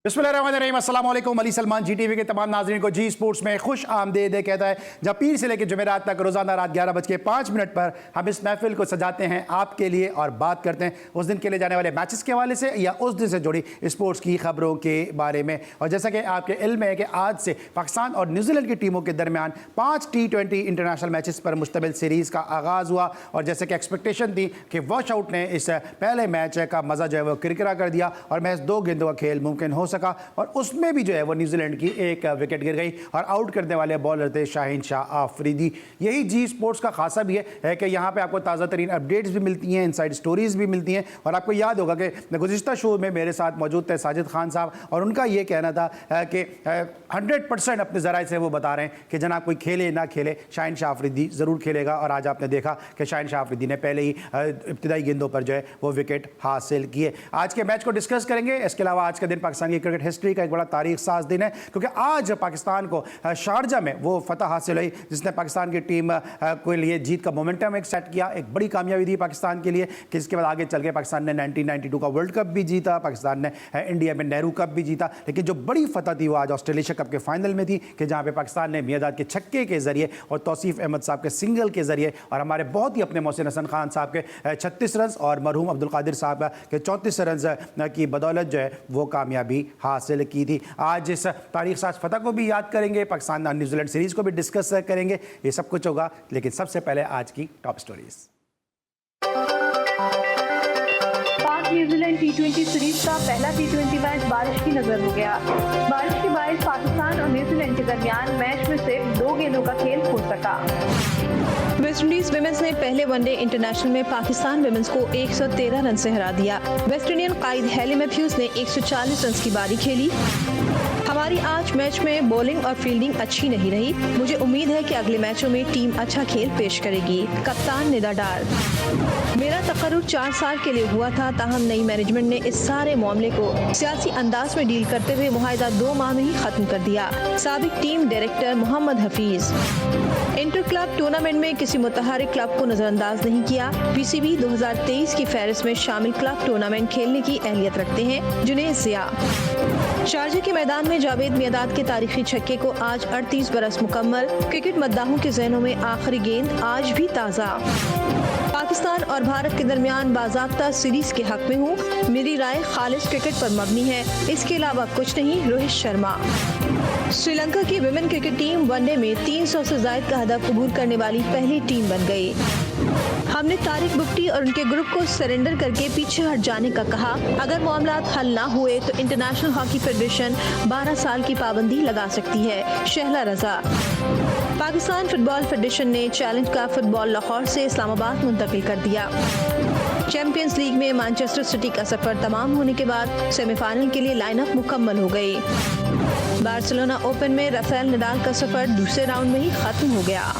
बिस्मिल्लाहिर्रहमानिर्रहीम, अस्सलाम वालेकुम। अली सलमान जी टीवी के तमाम नाज़रीन को जी स्पोर्ट्स में खुश आमदीद कहता है, जब पीर से लेकर जुमेरात तक रोज़ाना रात 11:05 पर हम इस महफिल को सजाते हैं आपके लिए और बात करते हैं उस दिन खेले जाने वाले मैचेस के हवाले से या उस दिन से जुड़ी स्पोर्ट्स की खबरों के बारे में। और जैसा कि आपके इल्म है कि आज से पाकिस्तान और न्यूजीलैंड की टीमों के दरमियान 5 T20 इंटरनेशनल मैचेस पर मुश्तमिल सीरीज़ का आगाज़ हुआ और जैसे कि एक्सपेक्टेशन थी कि वॉश आउट ने इस पहले मैच का मज़ा जो है वो किरकिरा कर दिया और मैच 2 गेंदों का खेल मुमकिन हो सका और उसमें भी जो है वो न्यूजीलैंड की एक विकेट गिर गई और आउट करने वाले बॉलर थे शाहीन शाह आफरीदी। यही जी स्पोर्ट्स का खासा भी है कि यहाँ पे आपको ताज़ा तरीन अपडेट्स भी मिलती हैं, इनसाइड स्टोरीज़ भी मिलती हैं। और आपको याद होगा कि गुज़िश्ता शो में मेरे साथ मौजूद थे साजिद खान साहब और उनका ये कहना था कि 100% अपने ज़राए से वो बता रहे हैं कि जनाब कोई खेले ना खेले शाहीन शाह आफरीदी ज़रूर खेलेगा। और आज आपने देखा कि शाहीन शाह आफरीदी ने पहले ही इब्तिदाई गेंदों पर जो है वो विकेट हासिल किए। आज के मैच को डिस्कस करेंगे। इसके अलावा आज का दिन पाकिस्तान की क्रिकेट हिस्ट्री का एक बड़ा तारीख साज दिन है क्योंकि आज पाकिस्तान को शारजा में वो फतह हासिल हुई जिसने पाकिस्तान की टीम के लिए जीत का मोमेंटम एक सेट किया। एक बड़ी कामयाबी थी पाकिस्तान के लिए कि इसके बाद आगे चल के पाकिस्तान ने 1992 का वर्ल्ड कप भी जीता, पाकिस्तान ने इंडिया में नेहरू कप भी जीता। लेकिन जो बड़ी फतह थी वो आज ऑस्ट्रेलिया कप के फाइनल में थी कि जहाँ पे पाकिस्तान ने मियादाद के छक्के के जरिए और तौसीफ अहमद साहब के सिंगल के जरिए और हमारे बहुत ही अपने मोहसिन हसन खान साहब के 36 रन और मरहूम अब्दुल कादिर साहब के 34 रन की बदौलत जो है वो कामयाबी हासिल की थी। आज इस तारीख साज फतह को भी याद करेंगे, पाकिस्तान और न्यूजीलैंड सीरीज को भी डिस्कस करेंगे, ये सब कुछ होगा। लेकिन सबसे पहले आज की टॉप स्टोरीज। पाक न्यूजीलैंड T20 सीरीज का पहला T20 मैच बारिश की नजर हो गया। बारिश के बायस पाकिस्तान और न्यूजीलैंड के दरमियान मैच में सिर्फ 2 गेंदों का खेल हो सका। वेस्टइंडीज विमेंस ने पहले वनडे इंटरनेशनल में पाकिस्तान विमेंस को 113 रन से हरा दिया। वेस्ट इंडियन कायद हेली मैथ्यूज ने 140 रन की बारी खेली। हमारी आज मैच में बॉलिंग और फील्डिंग अच्छी नहीं रही। मुझे उम्मीद है कि अगले मैचों में टीम अच्छा खेल पेश करेगी। कप्तान निदा डार। मेरा तकर्रुर 4 साल के लिए हुआ था, ताहम नई मैनेजमेंट ने इस सारे मामले को सियासी अंदाज में डील करते हुए मुआहिदा 2 माह में ही खत्म कर दिया। साबिक team director Mohammad Hafeez. Inter club tournament में किसी मुतहरिक क्लब को नजरअंदाज नहीं किया। पीसीबी 2023 की फहरिस्त में शामिल क्लब टूर्नामेंट खेलने की अहलियत रखते हैं। जुनैद ज़िया। शारजा के मैदान में जावेद मियादाद के तारीखी छक्के को आज 38 बरस मुकम्मल। क्रिकेट मद्दाहों के ज़हनों में आखिरी गेंद आज भी ताज़ा। पाकिस्तान और भारत के दरमियान बाज़ाब्ता सीरीज के हक में हूँ। मेरी राय खालिस क्रिकेट पर मबनी है, इसके अलावा कुछ नहीं। रोहित शर्मा। श्रीलंका की विमेन क्रिकेट टीम वनडे में 300 से ज़ायद का हदफ अबूर करने वाली पहली टीम बन गई। हमने तारिक बुक्टी और उनके ग्रुप को सरेंडर करके पीछे हट जाने का कहा। अगर मामलात हल ना हुए तो इंटरनेशनल हॉकी फेडरेशन 12 साल की पाबंदी लगा सकती है। शहला रजा। पाकिस्तान फुटबॉल फेडरेशन ने चैलेंज का फुटबॉल लाहौर से इस्लामाबाद मुंतकिल कर दिया। चैंपियंस लीग में मैनचेस्टर सिटी का सफर तमाम होने के बाद सेमीफाइनल के लिए लाइनअप मुकम्मल हो गई। बार्सिलोना ओपन में राफेल नडाल का सफर दूसरे राउंड में ही खत्म हो गया।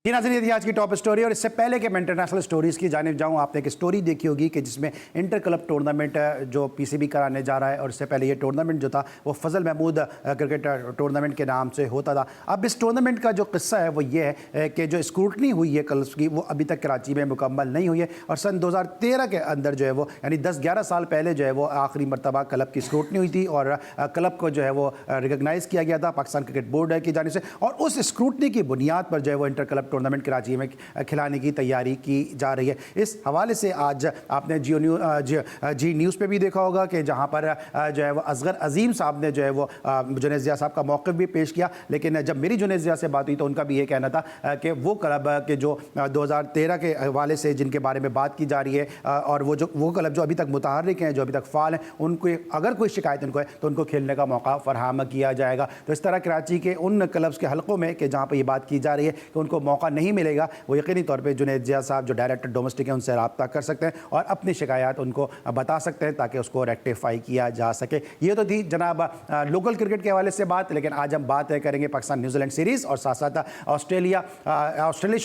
ये नाज़रीन थी आज की टॉप स्टोरी। और इससे पहले कि मैं इंटरनेशनल स्टोरीज़ की जानिब जाऊँ, आपने एक स्टोरी देखी होगी कि जिसमें इंटर क्लब टूर्नामेंट जो पीसीबी कराने जा रहा है और इससे पहले ये टूर्नामेंट जो था वो फजल महमूद क्रिकेट टूर्नामेंट के नाम से होता था। अब इस टूर्नामेंट का जो किस्सा है वो ये है कि जो स्क्रूटनी हुई है क्लब्स की वो अभी तक कराची में मुकम्मल नहीं हुई है और सन 2013 के अंदर जो है वो यानी 10-11 साल पहले जो है वो आखिरी मरतबा क्लब की स्क्रूटनी हुई थी और क्लब को जो है वो रिकगनाइज़ किया गया था पाकिस्तान क्रिकेट बोर्ड की जानिब से। और उस स्क्रूटनी की बुनियाद पर जो है वो इंटर क्लब टूर्नामेंट कराची में खिलाने की तैयारी की जा रही है। इस हवाले से आज आपने जी न्यूज़ पे भी देखा होगा कि जहां पर जो है वो असगर अजीम साहब ने जो है वो जुनैद ज़िया साहब का मौक़िफ़ भी पेश किया। लेकिन जब मेरी जुनैद ज़िया से बात हुई तो उनका भी ये कहना था कि वो क्लब के जो 2013 के हवाले से जिनके बारे में बात की जा रही है और वो क्लब जो अभी तक मुतहर्रिक हैं, जो अभी तक फ़ाल हैं, उनको अगर कोई शिकायत उनको है तो उनको खेलने का मौका फराहम किया जाएगा। तो इस तरह कराची के उन क्लब्स के हलकों में कि जहाँ पर ये बात की जा रही है कि उनको मौका नहीं मिलेगा, वो यकीनी तौर पे जुनैद ज़िया साहब जो डायरेक्टर डोमेस्टिक हैं उनसे रब्ता कर सकते हैं और अपनी शिकायत उनको बता सकते हैं ताकि उसको रेक्टिफाई किया जा सके। ये तो थी जनाब लोकल क्रिकेट के हवाले से बात। लेकिन आज हम बात करेंगे पाकिस्तान न्यूजीलैंड सीरीज़ और साथ साथ ऑस्ट्रेलिया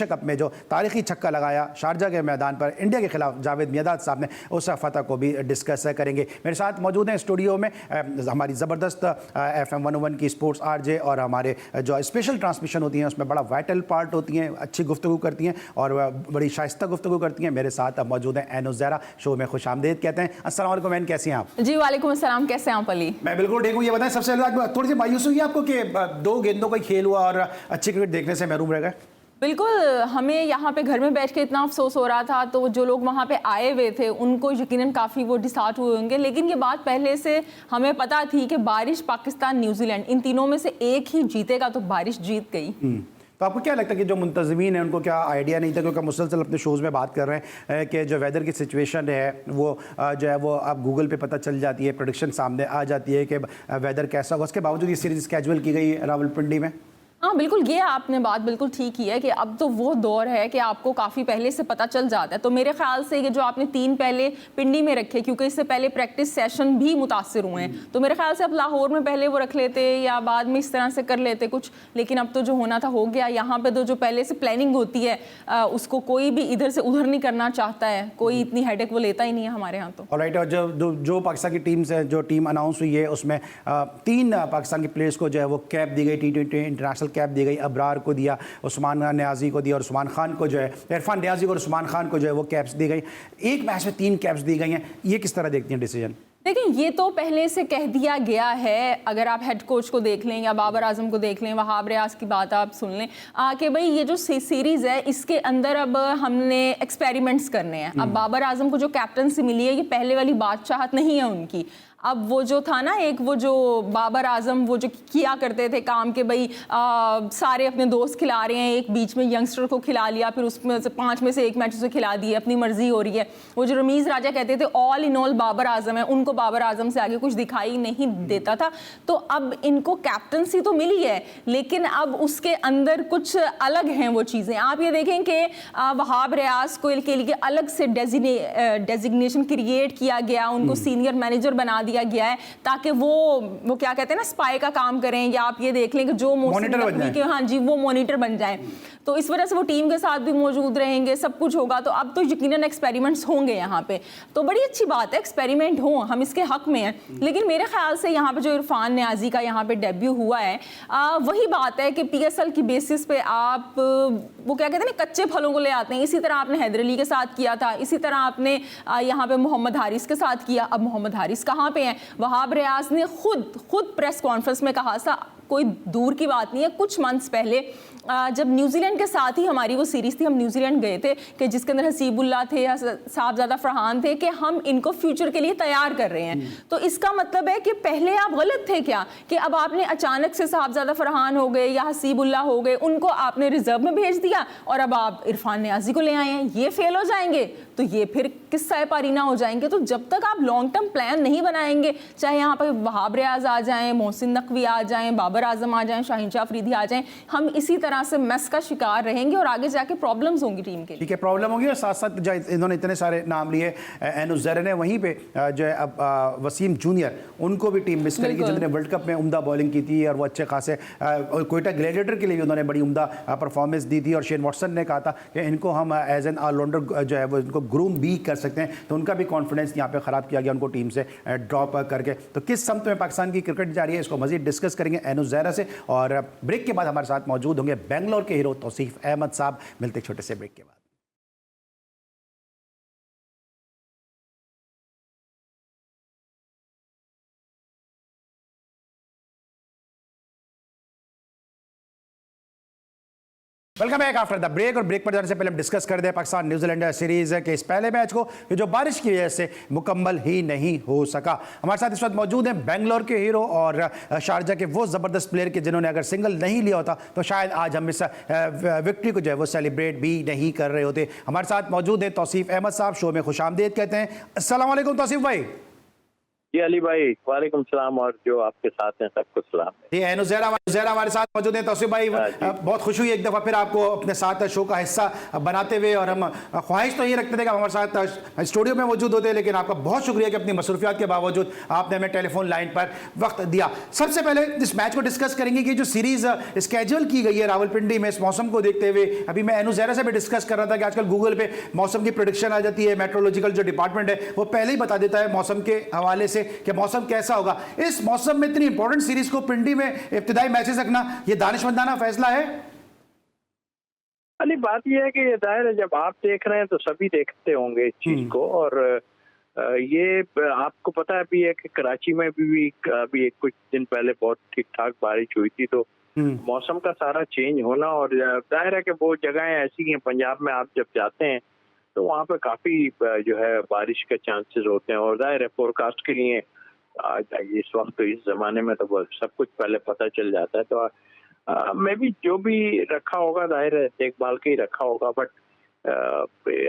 कप में जो तारीखी छक्का लगाया शारजा के मैदान पर इंडिया के खिलाफ जावेद मियादाद साहब ने, उस फतह को भी डिस्कस करेंगे। मेरे साथ मौजूद हैं स्टूडियो में हमारी ज़बरदस्त FM 101 की स्पोर्ट्स RJ और हमारे जो स्पेशल ट्रांसमिशन होती हैं उसमें बड़ा वाइटल पार्ट होती हैं हैं, अच्छी गुफ्तगू करती हैं और बड़ी शाइस्ता गुफ्तगू करती हैं। मेरे साथ अब मौजूद हैं एन ज़हरा, शो में खुशामदीद कहते हैं। अस्सलाम वालेकुम एन, कैसी हैं आप? जी वालेकुम अस्सलाम, कैसे हैं आप अली? मैं बिल्कुल ठीक हूँ। ये बताएं सबसे पहले थोड़ी सी मायूसी हुई आपको कि 2 गेंदों का खेल हुआ और अच्छी क्रिकेट देखने से महरूम रह गए? बिल्कुल, हमें यहाँ पे घर में बैठ के इतना अफसोस हो रहा था, तो जो लोग वहाँ पे आए हुए थे उनको यकीनन काफ़ी वो डिसहार्ट हुए होंगे। लेकिन ये बात पहले से हमें पता थी कि बारिश, पाकिस्तान, न्यूजीलैंड, इन तीनों में से एक ही जीतेगा, तो बारिश जीत गई। तो आपको क्या लगता है कि जो मुंतज़मीन हैं उनको क्या आइडिया नहीं था, क्योंकि मुसलसल अपने शोज़ में बात कर रहे हैं कि जो वेदर की सिचुएशन है वो जो है वो अब गूगल पे पता चल जाती है, प्रेडिक्शन सामने आ जाती है कि वेदर कैसा होगा, उसके बावजूद ये सीरीज़ स्केजुअल की गई रावलपिंडी में? हाँ बिल्कुल, ये आपने बात बिल्कुल ठीक की है कि अब तो वो दौर है कि आपको काफ़ी पहले से पता चल जाता है। तो मेरे ख्याल से ये जो आपने 3 पहले पिंडी में रखे, क्योंकि इससे पहले प्रैक्टिस सेशन भी मुतासिर हुए हैं, तो मेरे ख्याल से अब लाहौर में पहले वो रख लेते या बाद में इस तरह से कर लेते कुछ। लेकिन अब तो जो होना था हो गया। यहाँ पे तो जो पहले से प्लानिंग होती है उसको कोई भी इधर से उधर नहीं करना चाहता है, कोई इतनी हेडेक वो लेता ही नहीं है हमारे यहाँ तो। ऑलराइट, और जो पाकिस्तान की टीम से जो टीम अनाउंस हुई है उसमें 3 पाकिस्तान के प्लेयर्स को जो है वो कैप दी गई, T20 इंटरनेशनल कैप दी गई। अब्रार को दिया, उस्मान न्याजी को दिया और उस्मान खान को जो है, इरफान न्याजी को और उस्मान खान को जो है वो कैप्स दी गई। एक मैच में 3 कैप्स दी गई हैं। ये किस तरह देखती हैं डिसीजन? देखिए, ये तो पहले से कह दिया गया है। अगर आप हेड कोच को देख लें या बाबर आजम को देख लें, वहाब रियाज की बात आप सुन लें कि भाई ये जो सीरीज़ है इसके अंदर अब हमने एक्सपेरिमेंट्स करने हैं। अब बाबर आजम को जो कैप्टनसी मिली है, ये पहले वाली बादशाहत नहीं है उनकी। अब वो जो था ना, एक वो जो बाबर आजम वो जो किया करते थे काम के भाई सारे अपने दोस्त खिला रहे हैं, एक बीच में यंगस्टर को खिला लिया, फिर उसमें से 5 में से 1 मैच उसे खिला दिए, अपनी मर्जी हो रही है। वो जो रमीज़ राजा कहते थे all in all Babar Azam है, उनको बाबर आजम से आगे कुछ दिखाई नहीं देता था। तो अब इनको कैप्टनसी तो मिली है, लेकिन अब उसके अंदर कुछ अलग हैं वो चीज़ें। आप ये देखें कि वहाब रियाज को के लिए अलग से डेजिग्नेशन क्रिएट किया गया, उनको सीनियर मैनेजर बना दिया गया है, ताकि वो क्या कहते हैं ना, स्पाई का काम करें, या आप ये देख लें कि जो मॉनिटर, हाँ जी, वो मॉनिटर बन जाए। तो इस वजह से वो टीम के साथ भी मौजूद रहेंगे, सब कुछ होगा। तो अब तो यकीनन एक्सपेरिमेंट्स होंगे यहाँ पे, तो बड़ी अच्छी बात है, एक्सपेरिमेंट हो, हम इसके हक में हैं। लेकिन मेरे ख्याल से यहाँ पे जो इरफान न्याजी का यहाँ पे डेब्यू हुआ है, वही बात है कि PSL की बेसिस पे आप वो क्या कहते हैं ना, कच्चे फलों को ले आते हैं। इसी तरह आपने हैदर अली के साथ किया था, इसी तरह आपने यहाँ पे मोहम्मद हारिस के साथ किया। अब मोहम्मद हारिस कहाँ पे हैं? वहाब रियाज ने खुद प्रेस कॉन्फ्रेंस में कहा था, कोई दूर की बात नहीं है, कुछ मंथ्स पहले जब न्यूजीलैंड के साथ ही हमारी वो सीरीज़ थी, हम न्यूजीलैंड गए थे कि जिसके अंदर हसीबुल्ला थे या साहबजादा फरहान थे, कि हम इनको फ्यूचर के लिए तैयार कर रहे हैं। तो इसका मतलब है कि पहले आप गलत थे क्या, कि अब आपने अचानक से साहबजादा फरहान हो गए या हसीबुल्ला हो गए, उनको आपने रिजर्व में भेज दिया और अब आप इरफान न्याजी को ले आए हैं। ये फेल हो जाएंगे तो ये फिर किस्सा पारीना हो जाएंगे। तो जब तक आप लॉन्ग टर्म प्लान नहीं बनाएंगे, चाहे यहाँ पर वहाब रियाज आ जाएं, मोहसिन नकवी आ जाएं, बाबर आजम आ जाएं, शाहीन शाह अफरीदी आ जाएं, हम इसी तरह से मेस का शिकार रहेंगे और आगे जाके प्रॉब्लम्स होंगी टीम के लिए। ठीक है, प्रॉब्लम होगी। और साथ साथ जो इन्होंने इतने सारे नाम लिए, एन ज़हरा ने वहीं पे जो है अब वसीम जूनियर, उनको भी टीम मिस करेगी, जिन्होंने वर्ल्ड कप में उम्दा बॉलिंग की थी और वो अच्छे खासे कोयटा ग्लैडिएटर के लिए भी उन्होंने बड़ी उम्दा परफॉर्मेंस दी थी। और शेन वॉटसन ने कहा था कि इनको हम एज एन ऑलराउंडर जो है वो इनको ग्रूम भी कर सकते हैं। तो उनका भी कॉन्फिडेंस यहाँ पे ख़राब किया गया, उनको टीम से ड्रॉप करके। तो किस समत में पाकिस्तान की क्रिकेट जा रही है, इसको मज़ीद डिस्कस करेंगे एन ज़हरा से। और ब्रेक के बाद हमारे साथ मौजूद होंगे बेंगलोर के हीरो तौसीफ अहमद साहब। मिलते छोटे से ब्रेक के बाद। Welcome back after the break. और ब्रेक पर जाने से पहले हम डिस्कस कर दें पाकिस्तान न्यूजीलैंड सीरीज के इस पहले मैच को, जो बारिश की वजह से मुकम्मल ही नहीं हो सका। हमारे साथ इस वक्त मौजूद हैं बेंगलोर के हीरो और शारजा के वो ज़बरदस्त प्लेयर के जिन्होंने अगर सिंगल नहीं लिया होता तो शायद आज हम इस विक्ट्री को जो है वो सेलिब्रेट भी नहीं कर रहे होते। हमारे साथ मौजूद हैं तौसीफ अहमद साहब, शो में खुशामदीद कहते हैं। अस्सलाम वालेकुम तौसीफ भाई। जी अली भाई, वालेकुम सलाम, और जो आपके साथ हैं सबको सलाम। जी एन ज़हरा हमारे साथ मौजूद हैं। तौसीफ भाई, बहुत खुश हुई एक दफ़ा फिर आपको अपने साथ शो का हिस्सा बनाते हुए, और हम ख्वाहिश तो ये रखते थे कि हमारे साथ स्टूडियो में मौजूद होते, लेकिन आपका बहुत शुक्रिया कि अपनी मसरूफियात के बावजूद आपने हमें टेलीफोन लाइन पर वक्त दिया। सबसे पहले इस मैच को डिस्कस करेंगे कि जो सीरीज़ स्केड्यूल की गई है रावलपिंडी में, इस मौसम को देखते हुए, अभी मैं एन ज़हरा से भी डिस्कस कर रहा था कि आजकल गूगल पे मौसम की प्रेडिक्शन आ जाती है, मेट्रोलॉजिकल जो डिपार्टमेंट है वो पहले ही बता देता है मौसम के हवाले से कि मौसम कैसा होगा। इस मौसम में इतनी इंपॉर्टेंट सीरीज को पिंडी में इब्तिदाई मैचेस रखना, ये दानिशमंदाना फैसला है? अली बात यह है कि ये जाहिर है जब आप देख रहे हैं तो सभी देखते होंगे इस चीज को। और ये आपको पता है भी है कि कराची में भी अभी कुछ दिन पहले बहुत ठीक ठाक बारिश हुई थी, तो मौसम का सारा चेंज होना, और जाहिर है कि वो जगहें ऐसी हैं पंजाब में आप जब जाते हैं तो वहाँ पे काफी जो है बारिश के चांसेस होते हैं। और जाहिर है फोरकास्ट के लिए इस वक्त इस जमाने में तो सब कुछ पहले पता चल जाता है। तो मैं भी जो भी रखा होगा जाहिर है देखभाल के ही रखा होगा, बट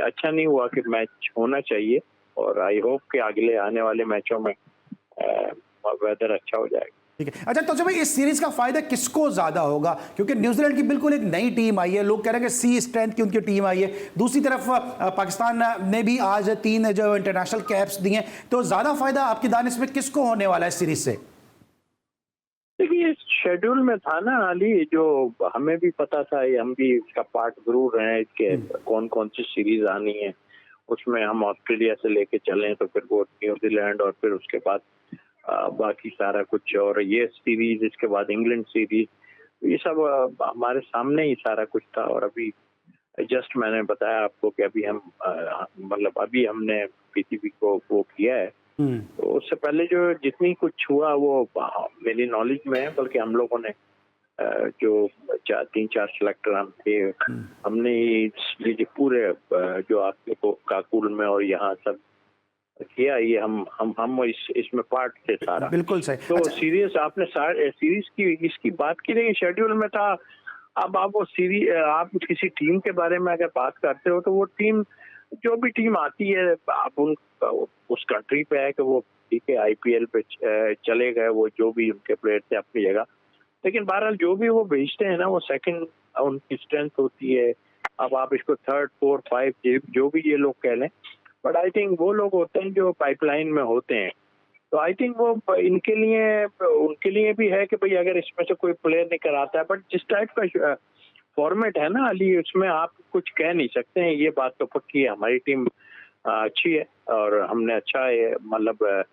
अच्छा नहीं हुआ कि मैच होना चाहिए। और आई होप कि अगले आने वाले मैचों में वेदर अच्छा हो जाएगा। ठीक है। अच्छा तो भाई इस सीरीज का फायदा किसको ज्यादा होगा, क्योंकि न्यूजीलैंड की बिल्कुल एक नई टीम आई है, लोग कह रहे हैं कि सी स्ट्रेंथ की उनकी टीम आई है, दूसरी तरफ पाकिस्तान ने भी आज 3 जो इंटरनेशनल कैप्स दिए हैं, तो ज्यादा फायदा आपकी दानिश में किसको होने वाला है इस सीरीज से? देखिए शेड्यूल में था ना अली, जो हमें भी पता था, हम भी इसका पार्ट जरूर रहे हैं कि कौन कौन सी सीरीज आनी है। उसमें हम ऑस्ट्रेलिया से लेके चले तो फिर वो न्यूजीलैंड, और फिर उसके बाद बाकी सारा कुछ, और ये सीरीज, इसके बाद इंग्लैंड सीरीज, ये सब हमारे सामने ही सारा कुछ था। और अभी जस्ट मैंने बताया आपको कि अभी हम मतलब अभी हमने पीसीबी को वो किया है, तो उससे पहले जो जितनी कुछ हुआ वो मेरी नॉलेज में है। बल्कि हम लोगों ने जो 3-4 सेलेक्टर हम थे, हमने ये पूरे जो आपके को काकुल में और यहाँ सब किया, ये हम इसमें पार्ट थे सारा। बिल्कुल सही। तो अच्छा। सीरीज आपने सीरीज की इसकी बात की, नहीं शेड्यूल में था। अब आप वो सीरीज, आप किसी टीम के बारे में अगर बात करते हो तो वो टीम, जो भी टीम आती है, आप उस कंट्री पे है कि वो ठीक है आईपीएल पे चले गए, वो जो भी उनके प्लेयर थे अपनी जगह, लेकिन बहरहाल जो भी वो भेजते हैं ना, वो सेकंड उनकी स्ट्रेंथ होती है। अब आप इसको 3rd, 4th, 5 जो भी ये लोग कह लें, बट आई थिंक वो लोग होते हैं जो पाइपलाइन में होते हैं। तो आई थिंक वो उनके लिए भी है कि भाई अगर इसमें से कोई प्लेयर निकल आता है, बट जिस टाइप का फॉर्मेट है ना अली, उसमें आप कुछ कह नहीं सकते हैं। ये बात तो पक्की है, हमारी टीम अच्छी है और हमने अच्छा है, मतलब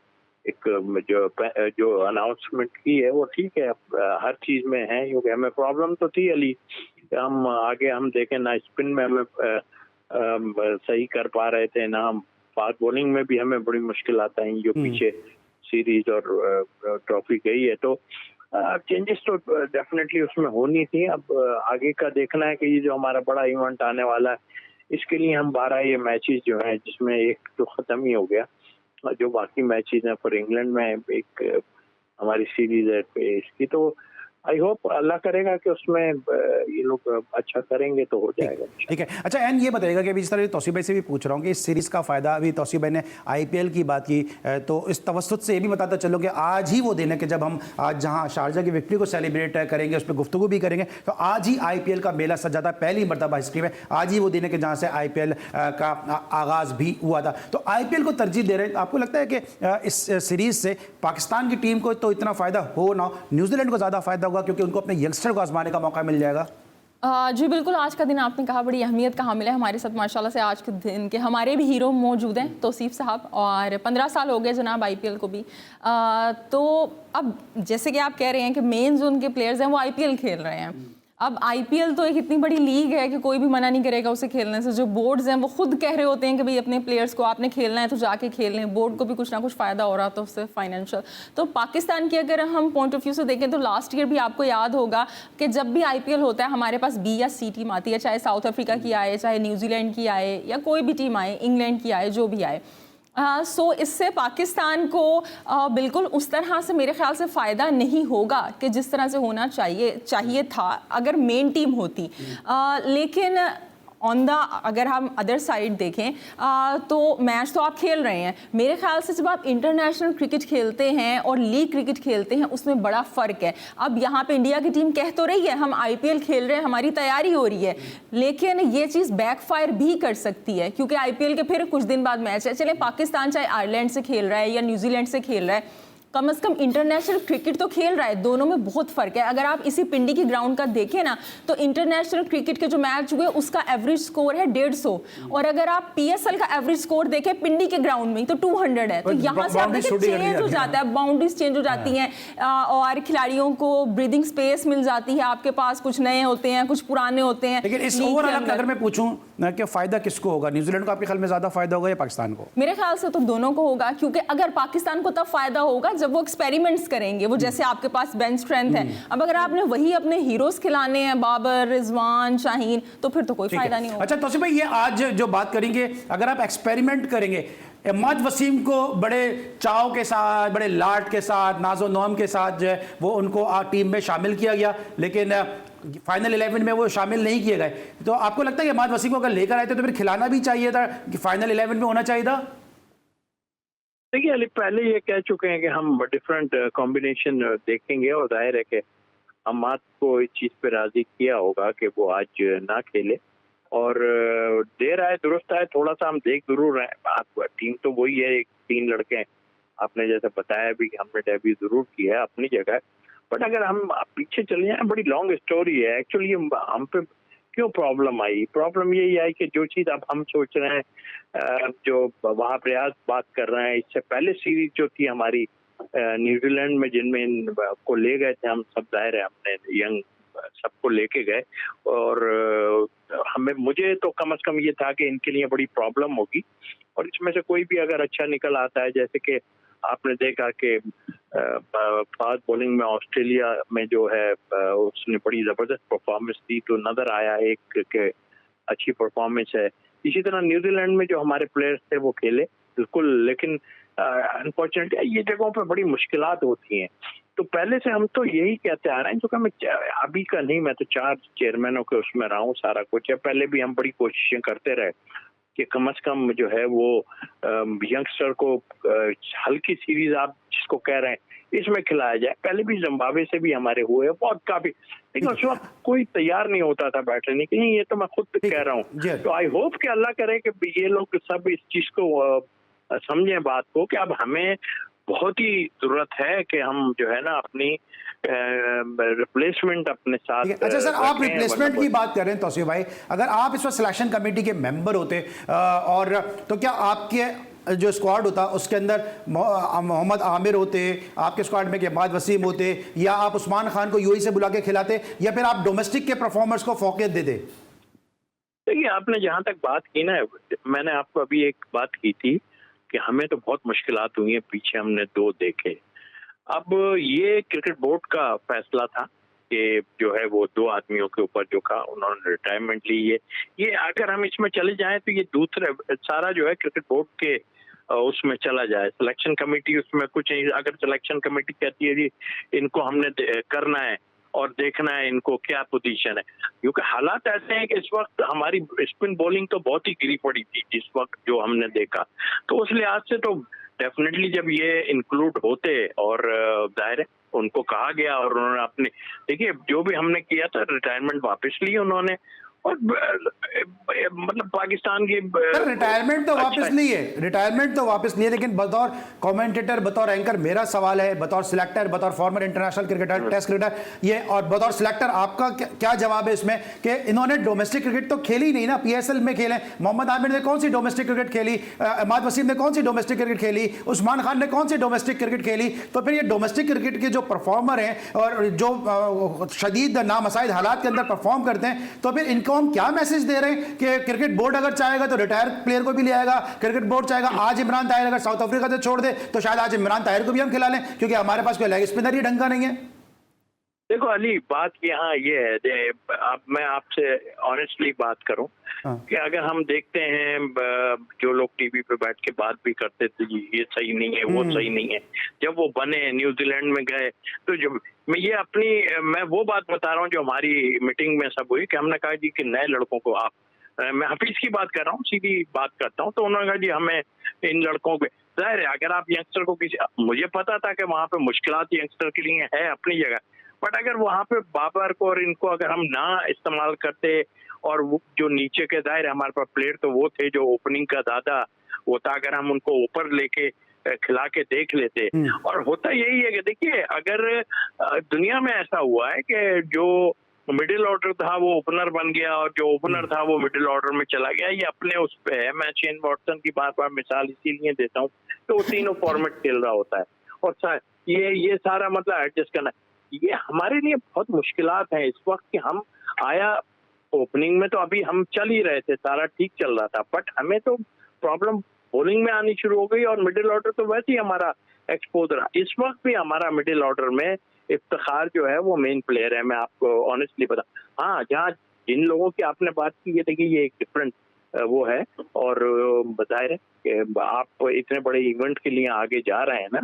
एक जो अनाउंसमेंट की है वो ठीक है, हर चीज में है। क्योंकि हमें प्रॉब्लम तो थी अली, हम आगे हम देखें ना, स्पिन में हमें सही कर पा रहे थे ना, हम फास्ट बॉलिंग में भी हमें बड़ी मुश्किल आता है, जो पीछे सीरीज और ट्रॉफी गई है। तो चेंजेस तो डेफिनेटली उसमें होनी थी। अब आगे का देखना है कि ये जो हमारा बड़ा इवेंट आने वाला है, इसके लिए हम 12 ये मैचेस जो हैं, जिसमें एक तो खत्म ही हो गया, जो बाकी मैचेस हैं पर इंग्लैंड में एक हमारी सीरीज है इसकी, तो आई होप अल्लाह करेगा कि उसमें ये लोग अच्छा करेंगे तो हो जाएगा। ठीक है। अच्छा एन ये बताइएगा कि जिस तरह तौसीफ भाई से भी पूछ रहा हूँ कि इस सीरीज़ का फ़ायदा, अभी तौसीफ भाई ने आईपीएल की बात की, तो इस तवस्सुत से ये भी बताता चलो कि आज ही वो दिन है कि जब हम आज जहाँ शारजा की विक्ट्री को सेलिब्रेट करेंगे, उस पर गुफ्तगू भी करेंगे, तो आज ही आईपीएल का मेला सजा था, पहली मरतबा हिस्ट्री में आज ही वो दिन है कि जहाँ से आईपीएल का आगाज़ भी हुआ था। तो आईपीएल को तरजीह दे रहे हैं, आपको लगता है कि इस सीरीज़ से पाकिस्तान की टीम को तो इतना फ़ायदा हो ना, न्यूजीलैंड को ज़्यादा फ़ायदा होगा क्योंकि उनको अपने यंगस्टर को आजमाने का मौका मिल जाएगा? जी बिल्कुल, आज का दिन आपने कहा बड़ी अहमियत का हामिल है। हमारे साथ माशाल्लाह से आज के दिन के हमारे भी हीरो मौजूद हैं, तौसीफ साहब, और 15 साल हो गए जनाब आईपीएल को भी। तो अब जैसे कि आप कह रहे हैं कि मेन जो उनके प्लेयर्स हैं वो आईपीएल खेल रहे हैं। अब आईपीएल तो एक इतनी बड़ी लीग है कि कोई भी मना नहीं करेगा उसे खेलने से। जो बोर्ड्स हैं वो खुद कह रहे होते हैं कि भाई अपने प्लेयर्स को आपने खेलना है तो जाके खेल लें, बोर्ड को भी कुछ ना कुछ फ़ायदा हो रहा था उससे फाइनेंशियल। तो पाकिस्तान की अगर हम पॉइंट ऑफ व्यू से देखें तो लास्ट ईयर भी आपको याद होगा कि जब भी आईपीएल होता है हमारे पास बी या सी टीम आती है, चाहे साउथ अफ्रीका की आए, चाहे न्यूजीलैंड की आए, या कोई भी टीम आए, इंग्लैंड की आए, जो भी आए। सो इससे पाकिस्तान को बिल्कुल उस तरह से मेरे ख्याल से फ़ायदा नहीं होगा कि जिस तरह से होना चाहिए था अगर मेन टीम होती। लेकिन अगर हम अदर साइड देखें तो मैच तो आप खेल रहे हैं। मेरे ख्याल से जब आप इंटरनेशनल क्रिकेट खेलते हैं और लीग क्रिकेट खेलते हैं उसमें बड़ा फ़र्क है। अब यहाँ पे इंडिया की टीम कह तो रही है हम आईपीएल खेल रहे हैं, हमारी तैयारी हो रही है, लेकिन ये चीज़ बैकफायर भी कर सकती है क्योंकि आईपीएल के फिर कुछ दिन बाद मैच है। चले पाकिस्तान चाहे आयरलैंड से खेल रहा है या न्यूजीलैंड से खेल रहा है, कम से कम इंटरनेशनल क्रिकेट तो खेल रहा है, दोनों में बहुत फर्क है। अगर आप इसी पिंडी की ग्राउंड का देखें ना, तो इंटरनेशनल क्रिकेट के जो मैच हुए उसका एवरेज स्कोर है 150, और अगर आप PSL का एवरेज स्कोर देखें पिंडी के ग्राउंड में तो 200 है। तो यहाँ से आप देखें चेंज हो जाता है, बाउंड्रीज चेंज हो जाती हैं, और खिलाड़ियों को ब्रीदिंग स्पेस मिल जाती है। आपके पास कुछ नए होते हैं, कुछ पुराने होते हैं। लेकिन इस ओवरऑल अगर मैं पूछूं कि फायदा किसको होगा, न्यूजीलैंड को आपके ख्याल में ज्यादा फायदा होगा या पाकिस्तान को? मेरे ख्याल से तो दोनों को होगा, क्योंकि अगर पाकिस्तान को तब फायदा होगा जब वो एक्सपेरिमेंट्स करेंगे, वो जैसे आपके पास बेंच स्ट्रेंथ है। अब अगर आपने वही अपने हीरोज खिलाने हैं, बाबर, रिजवान, शाहीन, तो फिर तो कोई फायदा नहीं होगा। अच्छा तौसीफ भाई, ये आज जो बात करेंगे, अगर आप एक्सपेरिमेंट करेंगे, इमाद वसीम को बड़े चाव के साथ, बड़े लाड के साथ, नाजो नौम के साथ जो है वो उनको टीम में शामिल किया गया, लेकिन फाइनल 11 में वो शामिल नहीं किए गए। तो आपको लगता है कि इमाद वसीम को अगर लेकर आए थे तो फिर खिलाना भी चाहिए था, कि फाइनल 11 में होना चाहिए था? देखिए अली, पहले ये कह चुके हैं कि हम डिफरेंट कॉम्बिनेशन देखेंगे, और जाहिर है कि अमाद को इस चीज़ पे राजी किया होगा कि वो आज ना खेले, और देर आए दुरुस्त आए, थोड़ा सा हम देख जरूर रहे हैं। आपको टीम तो वही है, एक 3 लड़के हैं, आपने जैसे बताया भी कि हमने डेब्यू जरूर किया है अपनी जगह, बट अगर हम पीछे चले जाए, बड़ी लॉन्ग स्टोरी है एक्चुअली। हम पे क्यों प्रॉब्लम आई? प्रॉब्लम यही आई कि जो चीज़ अब हम सोच रहे हैं, जो वहाँ प्रयास बात कर रहे हैं, इससे पहले सीरीज जो थी हमारी न्यूजीलैंड में, जिनमें को ले गए थे हम सब, जाहिर है हमने यंग सबको लेके गए, और मुझे तो कम से कम ये था कि इनके लिए बड़ी प्रॉब्लम होगी, और इसमें से कोई भी अगर अच्छा निकल आता है, जैसे कि आपने देखा कि फास्ट बॉलिंग में ऑस्ट्रेलिया में जो है उसने बड़ी जबरदस्त परफॉर्मेंस दी, तो नजर आया एक के अच्छी परफॉर्मेंस है। इसी तरह न्यूजीलैंड में जो हमारे प्लेयर्स थे वो खेले बिल्कुल, लेकिन अनफॉर्चुनेटली ये जगहों पर बड़ी मुश्किलात होती हैं। तो पहले से हम तो यही कहते आ रहे हैं, जो कि मैं अभी का नहीं, मैं तो 4 चेयरमैनों के उसमें रहा हूँ, सारा कुछ है। पहले भी हम बड़ी कोशिशें करते रहे कि कम से कम जो है वो यंगस्टर को हल्की सीरीज आप जिसको कह रहे हैं इसमें खिलाया जाए। पहले भी जिम्बाब्वे से भी हमारे हुए बहुत काफी, लेकिन उस वक्त कोई तैयार नहीं होता था बैठने के लिए। ये तो मैं खुद कह रहा हूँ। तो आई होप कि अल्लाह करे कि ये लोग सब इस चीज को समझें बात को, कि अब हमें बहुत ही जरूरत है कि हम जो है ना अपनी रिप्लेसमेंट अपने साथ। अच्छा सर, आप रिप्लेसमेंट की बात कर रहे हैं तौसीफ भाई, अगर आप इस वक्त सिलेक्शन कमेटी के मेंबर होते और तो क्या आपके जो स्क्वाड होता उसके अंदर मोहम्मद आमिर होते, आपके स्क्वाड में इमाद वसीम होते, या आप उस्मान खान को यूएई से बुला के खिलाते, या फिर आप डोमेस्टिक के परफॉर्मर्स को फोकस दे दे? देखिए आपने जहां तक बात की ना, मैंने आपको अभी एक बात की थी कि हमें तो बहुत मुश्किलात हुई हैं, पीछे हमने 2 देखे। अब ये क्रिकेट बोर्ड का फैसला था कि जो है वो 2 आदमियों के ऊपर जो का उन्होंने रिटायरमेंट ली है। ये अगर हम इसमें चले जाएं तो ये दूसरे सारा जो है क्रिकेट बोर्ड के उसमें चला जाए। सिलेक्शन कमेटी उसमें कुछ नहीं, अगर सिलेक्शन कमेटी कहती है जी इनको हमने करना है और देखना है इनको क्या पोजीशन है, क्योंकि हालात ऐसे हैं कि इस वक्त हमारी स्पिन बॉलिंग तो बहुत ही गिरी पड़ी थी जिस वक्त जो हमने देखा। तो उस लिहाज से तो डेफिनेटली जब ये इंक्लूड होते, और जाहिर है उनको कहा गया और उन्होंने अपने, देखिए जो भी हमने किया था रिटायरमेंट वापस ली उन्होंने, और मतलब पाकिस्तान की रिटायरमेंट तो वापस नहीं है, रिटायरमेंट तो वापस नहीं है, लेकिन बतौर कमेंटेटर, बतौर एंकर मेरा सवाल है, बतौर सिलेक्टर, बतौर former international cricketer, test cricketer, ये और बतौर सिलेक्टर आपका क्या जवाब है इसमें कि इन्होंने डोमेस्टिक क्रिकेट तो खेली नहीं ना, PSL में खेले। मोहम्मद आमिर ने कौन सी डोमेस्टिक क्रिकेट खेली, इमाद वसीम ने कौन सी डोमेस्टिक क्रिकेट खेली, उस्मान खान ने कौन सी डोमेस्टिक क्रिकेट खेली? तो फिर ये डोमेस्टिक क्रिकेट के जो परफॉर्मर हैं और जो शदीद नामसाइद हालात के अंदर परफॉर्म करते हैं, तो फिर इनको हम क्या मैसेज दे रहे हैं कि क्रिकेट बोर्ड अगर चाहेगा तो रिटायर प्लेयर को भी ले आएगा, क्रिकेट बोर्ड चाहेगा आज इमरान ताहिर अगर साउथ अफ्रीका से छोड़ दे तो शायद आज इमरान ताहिर को भी हम खिला लें, क्योंकि हमारे पास कोई लेग स्पिनर ही ढंग का नहीं है। देखो अली, बात यहाँ ये है, अब मैं आपसे ऑनेस्टली बात करूं कि अगर हम देखते हैं जो लोग टीवी पे बैठ के बात भी करते थे ये सही नहीं है वो सही नहीं है, जब वो बने न्यूजीलैंड में गए तो जब मैं वो बात बता रहा हूँ जो हमारी मीटिंग में सब हुई कि हमने कहा जी कि नए लड़कों को आप, मैं हफीज की बात कर रहा हूँ, सीधी बात करता हूँ, तो उन्होंने कहा जी हमें इन लड़कों पे, जाहिर है अगर आप यंगस्टर को किसी, मुझे पता था कि वहाँ पे मुश्किलात यंगस्टर के लिए है अपनी जगह, बट अगर वहाँ पे बाबर को और इनको अगर हम ना इस्तेमाल करते, और वो जो नीचे के, जाहिर है हमारे पास प्लेयर तो वो थे जो ओपनिंग का दादा वो था, अगर हम उनको ऊपर लेके खिला के देख लेते। और होता यही है कि देखिए, अगर दुनिया में ऐसा हुआ है कि जो मिडिल ऑर्डर था वो ओपनर बन गया और जो ओपनर था वो मिडिल ऑर्डर में चला गया, ये अपने उस पे है। मैं शेन वॉटसन की बार बार मिसाल इसीलिए देता हूँ कि वो तीनों फॉर्मेट खेल रहा होता है और ये सारा मतलब एडजस्ट करना, ये हमारे लिए बहुत मुश्किलात हैं इस वक्त कि हम आया ओपनिंग में तो अभी हम चल ही रहे थे, सारा ठीक चल रहा था, बट हमें तो प्रॉब्लम बॉलिंग में आनी शुरू हो गई और मिडिल ऑर्डर तो वैसे ही हमारा एक्सपोज रहा। इस वक्त भी हमारा मिडिल ऑर्डर में इफ्तिखार जो है वो मेन प्लेयर है, मैं आपको ऑनेस्टली बता। हाँ, जहाँ जिन लोगों की आपने बात की है, देखिए ये एक डिफरेंट वो है और जाहिर है कि आप इतने बड़े इवेंट के लिए आगे जा रहे हैं ना,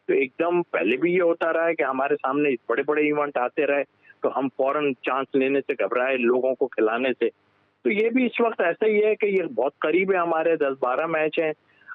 तो एकदम पहले भी ये होता रहा है कि हमारे सामने बड़े बड़े इवेंट आते रहे तो हम फौरन चांस लेने से घबराए लोगों को खिलाने से। तो ये भी इस वक्त ऐसा ही है कि ये बहुत करीब है, हमारे 10-12 मैच हैं।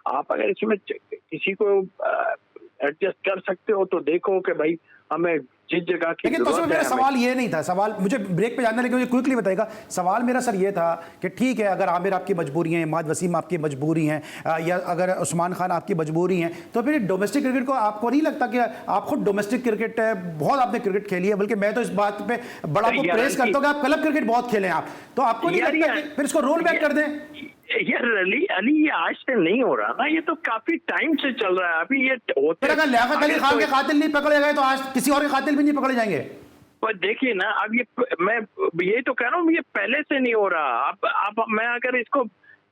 आप अगर इसमें किसी को एडजस्ट कर सकते हो तो देखो कि भाई हमें जिस जगह की लेकिन तो मेरा सवाल ये नहीं था, सवाल मुझे ब्रेक पे जानना, लेकिन मुझे क्विकली बताएगा। सवाल मेरा सर ये था कि ठीक है, अगर आमिर आपकी मजबूरी है, इमाद वसीम आपकी मजबूरी हैं, या अगर उस्मान खान आपकी मजबूरी हैं, तो फिर डोमेस्टिक क्रिकेट को आपको नहीं लगता कि आप खुद डोमेस्टिक क्रिकेट बहुत आपने क्रिकेट खेली है, बल्कि मैं तो इस बात पे बड़ा आपको प्रेस करता हूँ कि आप क्लब क्रिकेट बहुत खेले हैं आप, तो आपको नहीं लगता कि फिर इसको रोल बैक कर दें? यार अली ये आज से नहीं हो रहा ना, ये तो काफी टाइम से चल रहा है। अभी ये फिर अगर लियाकत अली खान के कातिल नहीं पकड़े गए तो आज किसी और के कातिल भी नहीं पकड़े जाएंगे। पर देखिए ना, अब ये मैं यही तो कह रहा हूँ, ये पहले से नहीं हो रहा। अब मैं अगर इसको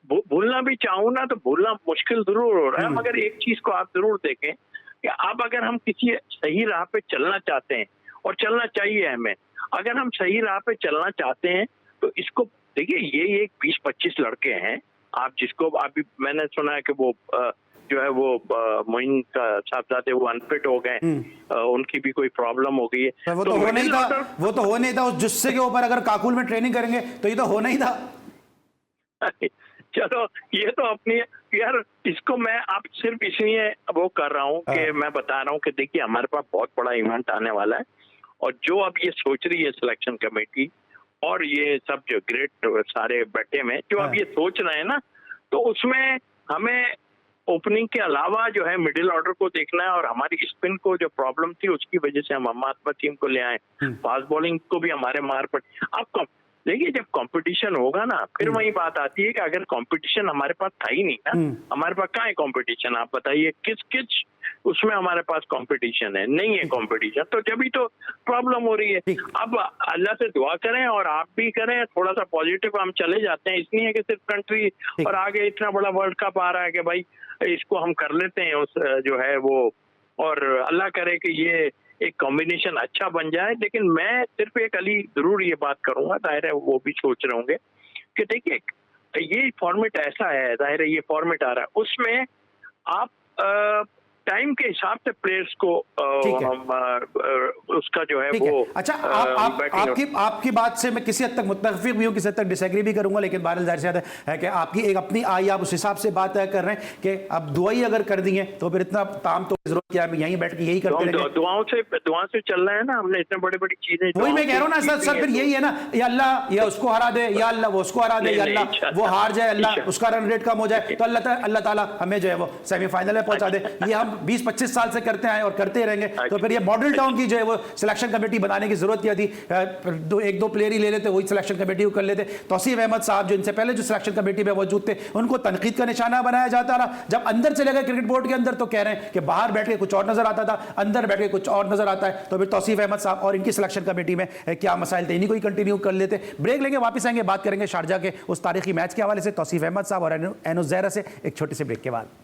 भूलना भी चाहूँ ना तो भूलना मुश्किल जरूर हो रहा है, मगर एक चीज को आप जरूर देखें कि अब अगर हम किसी सही राह पे चलना चाहते हैं, और चलना चाहिए हमें, अगर हम सही राह पे चलना चाहते हैं तो इसको देखिए, ये एक 20-25 लड़के हैं, आप जिसको अभी मैंने सुना है कि वो जो है वो मोइन का साहबजादे वो अनफिट हो गए, उनकी भी कोई प्रॉब्लम हो गई है। वो तो हो नहीं था, वो तो हो नहीं था। उस जुस्से के ऊपर अगर काकुल में ट्रेनिंग करेंगे तो ये तो हो नहीं था। चलो ये तो अपनी यार, इसको मैं आप सिर्फ इसलिए वो कर रहा हूँ कि मैं बता रहा हूँ कि देखिए हमारे पास बहुत बड़ा इवेंट आने वाला है, और जो अब ये सोच रही है सिलेक्शन कमेटी और ये सब जो ग्रेट सारे बैठे में जो अब ये सोच रहे हैं ना, तो उसमें हमें ओपनिंग के अलावा जो है मिडिल ऑर्डर को देखना है, और हमारी स्पिन को जो प्रॉब्लम थी उसकी वजह से हम अहमद टीम को ले आए, फास्ट बॉलिंग को भी हमारे मार पड़ी। अब देखिए जब कंपटीशन होगा ना, फिर वही बात आती है कि अगर कंपटीशन हमारे पास था ही नहीं ना, हमारे पास कहाँ है कंपटीशन, आप बताइए किस उसमें हमारे पास कंपटीशन है, नहीं है कंपटीशन, तो जब ही तो प्रॉब्लम हो रही है। अब अल्लाह से दुआ करें और आप भी करें, थोड़ा सा पॉजिटिव हम चले जाते हैं, इसलिए कि सिर्फ कंट्री और आगे इतना बड़ा वर्ल्ड कप आ रहा है कि भाई इसको हम कर लेते हैं उस जो है वो, और अल्लाह करे कि ये एक कॉम्बिनेशन अच्छा बन जाए। लेकिन मैं सिर्फ एक अली जरूर ये बात करूंगा, जाहिर है वो भी सोच रहे होंगे कि देखिए ये फॉर्मेट ऐसा है, जाहिर है ये फॉर्मेट आ रहा है, उसमें आप टाइम के हिसाब से प्लेयर्स को उसका जो है वो अच्छा, आपकी बात से मैं किसी हद तक मुत्तफिक भी हूँ, किसी हद तक डिसएग्री भी करूंगा, लेकिन बहरहाल जाहिर सी बात है कि आपकी एक अपनी आई, आप उस हिसाब से बात कर रहे हैं कि अब दुआई अगर कर दी है तो फिर इतना काम तो जरूरत क्या है, यहीं बैठ के यही करते रहेंगे। दुआओं से चल रहा है ना, हमने इतने बड़ी बड़ी चीजें, वही मैं कह रहा हूँ ना सर, फिर यही है ना, या अल्लाह या उसको हरा दे, या अल्लाह वो उसको हरा दे, या अल्लाह वो हार जाए, अल्लाह उसका रन रेट कम हो जाए, तो अल्लाह ताला हमें जो है वो सेमीफाइनल में पहुंचा दे। ये हम 20-25 साल से करते आए और करते रहेंगे, तो फिर ये मॉडल टाउन की जो है वो सिलेक्शन कमेटी बनाने की जरूरत क्या थी? एक दो प्लेयर ही ले लेते, वही सिलेक्शन कमेटी को कर लेते। तौसीफ अहमद साहब जो इनसे पहले जो सिलेक्शन कमेटी में मौजूद थे, उनको तनकीद का निशाना बनाया जाता रहा। जब अंदर चले गए क्रिकेट बोर्ड के अंदर तो कह रहे हैं कि बाहर बैठ के कुछ और नजर आता था, अंदर बैठ के कुछ और नजर आता है। तो फिर तौसीफ अहमद साहब और इनकी सिलेक्शन कमेटी में क्या मसाइल थे, इन्हीं को ही कंटिन्यू कर लेते। ब्रेक लेंगे, वापस आएंगे, बात करेंगे शारजा के उस तारीखी मैच के हवाले से तौसीफ अहमद साहब और एनो ज़हरा से, एक छोटे से ब्रेक के बाद।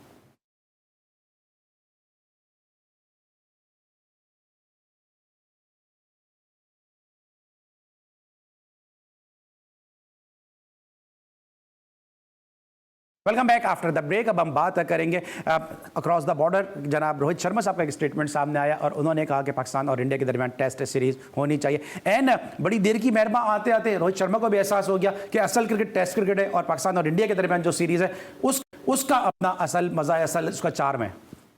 Welcome back after the break. अब हम बात करेंगे अक्रॉस द बॉर्डर। जनाब रोहित शर्मा साहब का एक स्टेटमेंट सामने आया और उन्होंने कहा कि पाकिस्तान और इंडिया के दरमियान टेस्ट सीरीज होनी चाहिए। एंड बड़ी देर की मेहरमा आते आते रोहित शर्मा को भी एहसास हो गया कि असल क्रिकेट टेस्ट क्रिकेट है और पाकिस्तान और इंडिया के दरमियान जो सीरीज है उसका अपना असल मजा है, असल उसका चार्म है।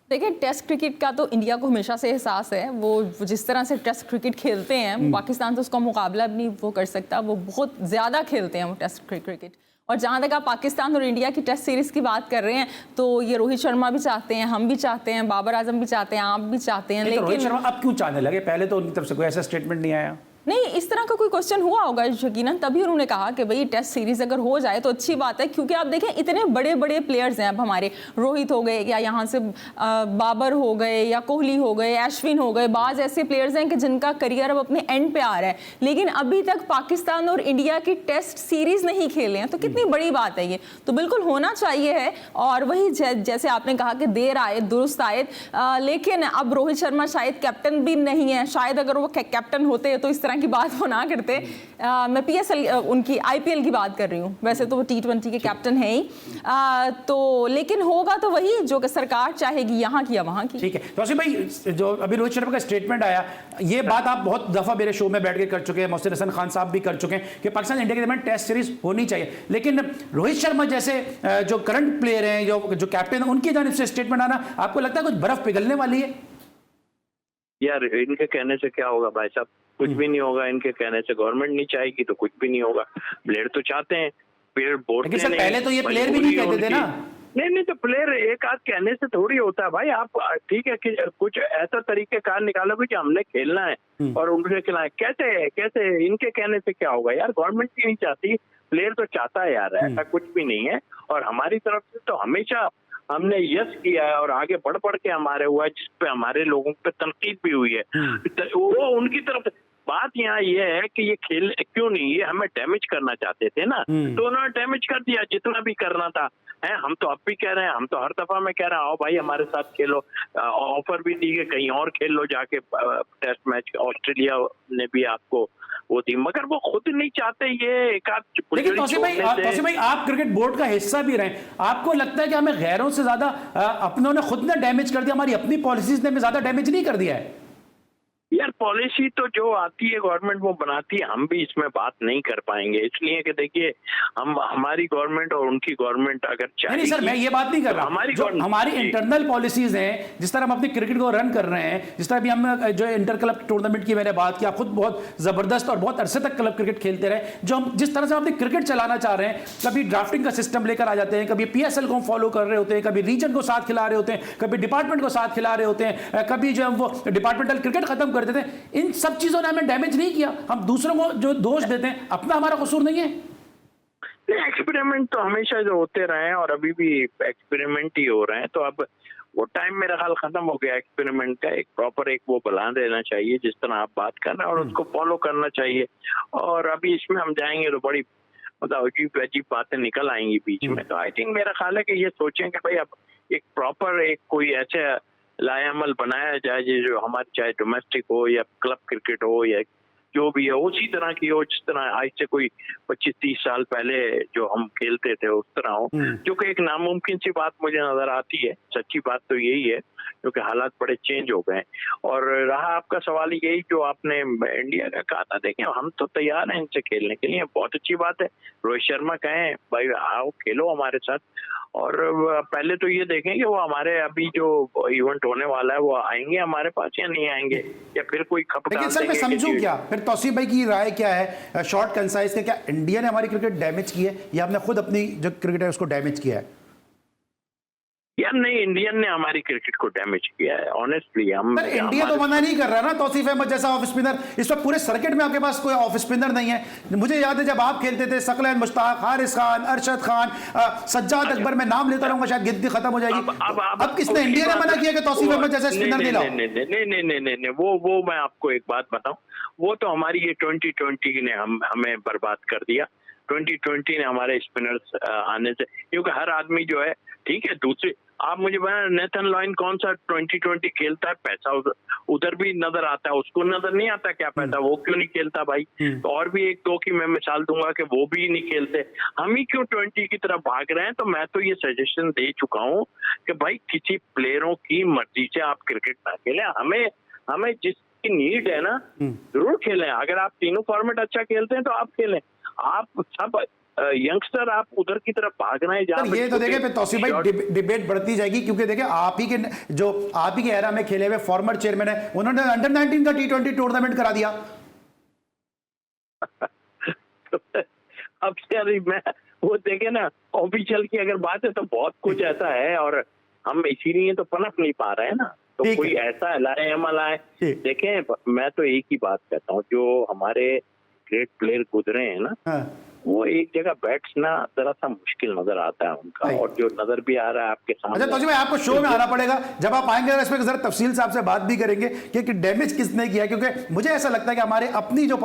देखिए टेस्ट क्रिकेट का तो इंडिया को हमेशा से एहसास है, वो जिस तरह से टेस्ट क्रिकेट खेलते हैं पाकिस्तान तो उसका मुकाबला भी नहीं वो कर सकता, वो बहुत ज़्यादा खेलते हैं वो टेस्ट क्रिकेट। और जहाँ तक आप पाकिस्तान और इंडिया की टेस्ट सीरीज की बात कर रहे हैं तो ये रोहित शर्मा भी चाहते हैं, हम भी चाहते हैं, बाबर आजम भी चाहते हैं, आप भी चाहते हैं, लेकिन रोहित लेकिन शर्मा अब क्यों चाहने लगे? पहले तो उनकी तरफ से कोई ऐसा स्टेटमेंट नहीं आया। नहीं, इस तरह का कोई क्वेश्चन हुआ होगा यकीनन, तभी उन्होंने कहा कि भाई टेस्ट सीरीज अगर हो जाए तो अच्छी बात है, क्योंकि आप देखें इतने बड़े बड़े प्लेयर्स हैं अब हमारे, रोहित हो गए या यहाँ से बाबर हो गए या कोहली हो गए, अश्विन हो गए, बाज ऐसे प्लेयर्स हैं कि जिनका करियर अब अपने एंड पे आ रहा है, लेकिन अभी तक पाकिस्तान और इंडिया की टेस्ट सीरीज नहीं खेले हैं, तो कितनी बड़ी बात है ये। तो बिल्कुल होना चाहिए है, और वही जैसे आपने कहा कि देर आए दुरुस्त आए, लेकिन अब रोहित शर्मा शायद कैप्टन भी नहीं है, शायद अगर वो कैप्टन होते तो इस तरह की बात वो ना करते। मैं PSL उनकी IPL की बात कर रही हूँ, वैसे तो वो T20 के कैप्टन है ही, तो लेकिन होगा तो वही जो कि सरकार चाहेगी, यहाँ की या वहाँ की। ठीक है, तो तौसीफ भाई जो अभी रोहित शर्मा का स्टेटमेंट आया, ये बात आप बहुत दफा मेरे शो में बैठ के कर चुके हैं, मोहसिन हसन खान साहब भी कर चुके हैं कि पाकिस्तान इंडिया के दरमियान टेस्ट सीरीज होनी चाहिए, लेकिन रोहित शर्मा जैसे जो करंट प्लेयर हैं, जो कैप्टन है, उनकी जानिब से स्टेटमेंट आना, आपको लगता है कुछ बर्फ पिघलने वाली है? यार इनके कहने से क्या होगा भाई साहब, कुछ भी नहीं होगा इनके कहने से। गवर्नमेंट नहीं चाहेगी तो कुछ भी नहीं होगा। प्लेयर तो चाहते हैं, प्लेयर बोलते लेकिन सर पहले तो ये प्लेयर भी नहीं कहते थे ना। नहीं तो प्लेयर एक आध कहने से थोड़ी होता है भाई। आप ठीक है कि कुछ ऐसा तरीकेकार निकालोगे कि हमने खेलना है और उनके खिलाए, कैसे इनके कहने से क्या होगा यार। गवर्नमेंट भी नहीं चाहती, प्लेयर तो चाहता है यार, ऐसा कुछ भी नहीं है। और हमारी तरफ से तो हमेशा हमने यस किया है और आगे बढ़ के हमारे हुआ है, जिसपे हमारे लोगों पे तनकीद भी हुई है। वो उनकी तरफ बात यहाँ ये है कि ये खेल क्यों नहीं, ये हमें डैमेज करना चाहते थे ना, तो उन्होंने डैमेज कर दिया जितना भी करना था। है हम तो अब भी कह रहे हैं, हम तो हर दफा में कह रहे हैं आओ भाई हमारे साथ खेलो, ऑफर भी दी है कहीं और खेल लो जाके टेस्ट मैच। ऑस्ट्रेलिया ने भी आपको वो दी, मगर वो खुद नहीं चाहते। ये एक आध। लेकिन तौसीफ भाई आप क्रिकेट बोर्ड का हिस्सा भी रहे, आपको लगता है कि हमें गैरों से ज्यादा अपनों ने खुद ने डैमेज कर दिया, हमारी अपनी पॉलिसीज ने ज्यादा डैमेज नहीं कर दिया है? यार पॉलिसी तो जो आती है गवर्नमेंट वो बनाती है, हम भी इसमें बात नहीं कर पाएंगे, इसलिए कि देखिए हमारी गवर्नमेंट और उनकी गवर्नमेंट अगर चाहे। नहीं सर, मैं ये बात नहीं कर रहा, हमारी इंटरनल पॉलिसीज हैं, जिस तरह हम अपनी क्रिकेट को रन कर रहे हैं, जिस तरह भी हम जो इंटर क्लब टूर्नामेंट की मैंने बात की, आप खुद बहुत जबरदस्त और बहुत अरसे तक क्लब क्रिकेट खेलते रहे, जो हम जिस तरह से अपनी क्रिकेट चलाना चाह रहे हैं, कभी ड्राफ्टिंग का सिस्टम लेकर आ जाते हैं, कभी PSL को फॉलो कर रहे होते हैं, कभी रीजन को साथ खिला रहे होते हैं, कभी डिपार्टमेंट को साथ खिला रहे होते हैं, कभी जो वो डिपार्टमेंटल क्रिकेट खत्म कर देते हैं। इन सब चीजों ने हमें डैमेज नहीं किया, हम दूसरों को जो दोष देते हैं अपना हमारा कसूर नहीं है। एक्सपेरिमेंट तो हमेशा जो होते रहे हैं और अभी भी एक्सपेरिमेंट ही हो रहे हैं, तो अब वो टाइम मेरा ख्याल खत्म हो गया एक्सपेरिमेंट का। एक प्रॉपर एक वो बना देना चाहिए जिस तरह आप बात कर रहे हैं और उसको फॉलो करना चाहिए। और अभी इसमें हम जाएंगे तो बड़ी मतलब अजीब अजीब बातें निकल आएंगी बीच में। तो आई थिंक मेरा ख्याल है कि ये सोचें कि भाई अब एक प्रॉपर एक कोई ऐसे लाएअमल बनाया जाए जो हमारे चाहे डोमेस्टिक हो या क्लब क्रिकेट हो या जो भी है उसी तरह की हो, जिस तरह आज से कोई 25-30 साल पहले जो हम खेलते थे उस तरह हो, जो कि एक नामुमकिन सी बात मुझे नजर आती है। सच्ची बात तो यही है क्योंकि हालात बड़े चेंज हो गए। और रहा आपका सवाल यही जो आपने इंडिया का कहा था, देखें हम तो तैयार हैं इनसे खेलने के लिए, बहुत अच्छी बात है। रोहित शर्मा कहें भाई आओ खेलो हमारे साथ, और पहले तो ये देखें कि वो हमारे अभी जो इवेंट होने वाला है वो आएंगे हमारे पास या नहीं आएंगे, या फिर कोई खपत। लेकिन सर मैं समझूं क्या, फिर तौसीफ भाई की राय क्या है शॉर्ट कंसाइज के, क्या इंडिया ने हमारी क्रिकेट डैमेज की है या हमने खुद अपनी जो क्रिकेट है उसको डैमेज किया है? यार नहीं, इंडियन ने हमारी क्रिकेट को डैमेज किया है ऑनेस्टली। हम इंडिया तो मना नहीं कर रहा ना तौसीफ अहमद जैसा ऑफ स्पिनर, इस वक्त पूरे सर्किट में आपके पास कोई ऑफ स्पिनर नहीं है। मुझे याद है जब आप खेलते थे सकलैन मुश्ताक, हारिस खान, अरशद खान, सज्जाद अकबर, मैं नाम लेता रहूंगा शायद गिनती खत्म हो जाएगी। अब किसने इंडिया ने मना किया कि तौसीफ अहमद जैसा स्पिनर दिलाओ? नहीं, वो मैं आपको एक बात बताऊं, वो तो हमारी ये 2020 ने हमें बर्बाद कर दिया। 2020 ने हमारे स्पिनर्स आने से, क्योंकि हर आदमी जो है ठीक है दूसरे, आप मुझे बताया नेथन लॉयन कौन सा 2020 खेलता है, पैसा उधर भी नजर आता है, उसको नजर नहीं आता क्या पैसा, वो क्यों नहीं खेलता भाई। तो और भी एक दो की मैं मिसाल दूंगा कि वो भी नहीं खेलते, हम ही क्यों 20 की तरफ भाग रहे हैं। तो मैं तो ये सजेशन दे चुका हूँ कि भाई किसी प्लेयरों की मर्जी से आप क्रिकेट ना खेलें, हमें जिसकी नीड है ना जरूर खेलें। अगर आप तीनों फॉर्मेट अच्छा खेलते हैं तो आप खेलें, आप सब यंगस्टर आप उधर की तरफ भाग रहे हैं जहां ये तो देखिए तौसीफ भाई डिबेट बढ़ती जाएगी, क्योंकि देखिए आप ही के एरा में खेले हुए फॉर्मर चेयरमैन है, उन्होंने अंडर 19 का T20 टूर्नामेंट करा दिया। अब यार मैं वो देखे ना, ऑफिशियल की अगर बात है तो बहुत कुछ ऐसा है, और हम इसीलिए तो पनप नहीं पा रहे हैं ना। तो ठीक कोई है। ऐसा लाए हम लाए। ठीक। देखें, मैं तो एक ही बात कहता हूँ, जो हमारे ग्रेट प्लेयर गुजरे हैं ना, हाँ। वो एक जगह बैठना जरा सा मुश्किल नजर आता है उनका, सही। और जो नजर भी आ रहा है आपके अच्छा सामने। तोसी भाई, आपको शो में आना पड़ेगा, जब आप आएंगे इस पर जरा तफसील से आपसे बात भी करेंगे कि डैमेज किसने किया, क्योंकि मुझे ऐसा लगता है कि हमारे अपनी जो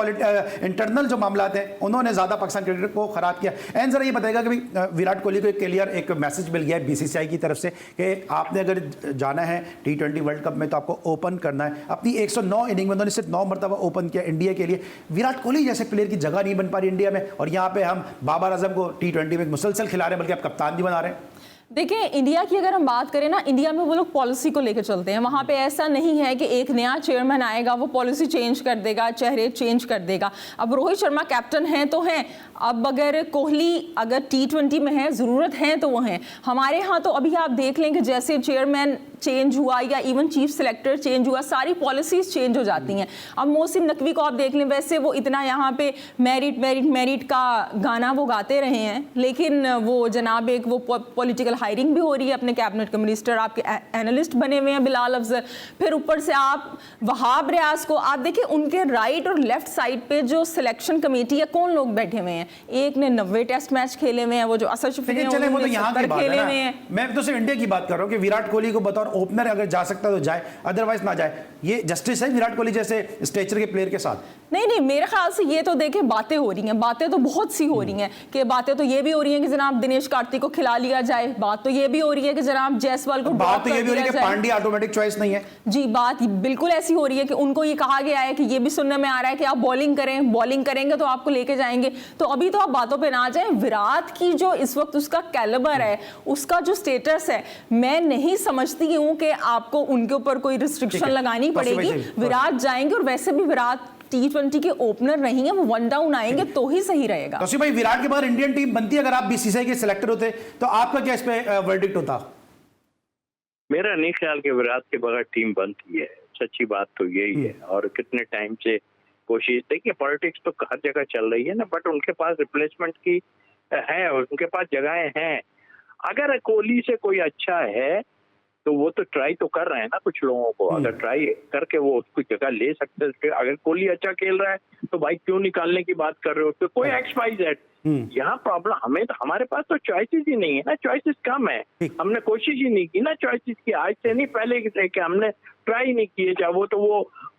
इंटरनल जो मामला हैं उन्होंने ज्यादा पाकिस्तान क्रिकेट को खराब किया। एंड जरा ये बताएगा कि विराट कोहली को एक क्लियर एक मैसेज मिल गया है बीसीसीआई की तरफ से कि आपने अगर जाना है T20 वर्ल्ड कप में तो आपको ओपन करना है। अपनी 109 इनिंग में उन्होंने सिर्फ 9 मरतबा ओपन किया इंडिया के लिए। विराट कोहली जैसे प्लेयर की जगह नहीं बन पा रही इंडिया में, और यहाँ पे हम बाबर आजम को T20 में मुसलसल खिला रहे हैं, बल्कि आप कप्तान भी बना रहे हैं। देखिए, इंडिया की अगर हम बात करें ना, इंडिया में वो लोग पॉलिसी को लेकर चलते हैं। वहाँ पे ऐसा नहीं है कि एक नया चेयरमैन आएगा वो पॉलिसी चेंज कर देगा, चेहरे चेंज कर देगा। अब रोहित शर्मा कैप्टन हैं तो हैं, अब अगर कोहली अगर T20 में है, ज़रूरत है तो वो हैं। हमारे यहाँ तो अभी आप देख लें कि जैसे चेयरमैन चेंज हुआ या इवन चीफ सेलेक्टर चेंज हुआ, सारी पॉलिसीज चेंज हो जाती हैं। अब मोहसिन नकवी को आप देख लें, वैसे वो इतना यहाँ पे मेरिट मेरिट मेरिट का गाना वो गाते रहे हैं, लेकिन वो जनाब एक वो पॉलिटिकल हायरिंग भी हो रही है, अपने कैबिनेट मिनिस्टर आपके एनालिस्ट बने हुए हैं बिलाल अफजल। फिर ऊपर से आप वहाब रियाज को आप देखिए, उनके राइट और लेफ्ट साइड पे जो सिलेक्शन कमेटी है कौन लोग बैठे हुए हैं। एक ने 90 टेस्ट मैच खेले हुए हैं, वो जो असद शफीक हैं चले वो तो उन्होंने यहाँ की 70 बात है खेले हुए ना। हैं। मैं तो सिर्फ इंडिया की बात कर रहा हूँ कि विराट कोहली को बतौर ओपनर अगर जा सकता तो जाए, अदरवाइज ना जाए। ये जस्टिस है विराट कोहली जैसे स्टेचर के प्लेयर के साथ? नहीं नहीं, मेरे ख्याल से ये तो देखे बातें हो रही हैं, बातें तो बहुत सी हो रही हैं, कि बातें तो ये भी हो रही हैं कि जनाब दिनेश कार्तिक को खिला लिया जाए, बात तो ये भी हो रही है कि जनाब जायसवाल को बात तो ये भी हो रही है कि पांड्या ऑटोमेटिक चॉइस नहीं है। जी, बात बिल्कुल ऐसी हो रही है कि उनको ये कहा गया है कि ये भी सुनने में आ रहा है कि आप बॉलिंग करें, बॉलिंग करेंगे तो आपको लेके जाएंगे। तो अभी तो आप बातों पे ना जाएं। विराट की जो इस वक्त उसका कैलिबर है, उसका जो स्टेटस है, मैं नहीं समझती हूँ कि आपको उनके ऊपर कोई रिस्ट्रिक्शन लगानी पड़ेगी। विराट जाएंगे, और वैसे भी विराट T20 के ओपनर नहीं है, वो वन डाउन आएंगे तो ही सही रहेगा। तो भाई, विराट के बाद इंडियन टीम बनती है, अगर आप बीसीसीआई के सिलेक्टर होते तो आपका क्या इस पे वर्डिक्ट होता? मेरा नहीं ख्याल कि विराट के बगैर टीम बनती है, सच्ची बात तो यही है। और कितने टाइम से कोशिश, देखिए पॉलिटिक्स तो हर जगह चल रही है ना, बट उनके पास रिप्लेसमेंट की है, उनके पास जगहें हैं। अगर कोहली से कोई अच्छा है तो वो तो ट्राई तो कर रहे हैं ना कुछ लोगों को, अगर ट्राई करके वो उसकी जगह ले सकते हैं। अगर कोहली अच्छा खेल रहा है तो भाई क्यों निकालने की बात कर रहे हो? तो कोई XYZ। यहाँ प्रॉब्लम हमें तो, हमारे पास तो चॉइसेस ही नहीं है ना, चॉइसेस कम है। हमने कोशिश ही नहीं की ना चॉइसेस की, आज से नहीं पहले कि हमने ट्राई नहीं किए। चाहे वो तो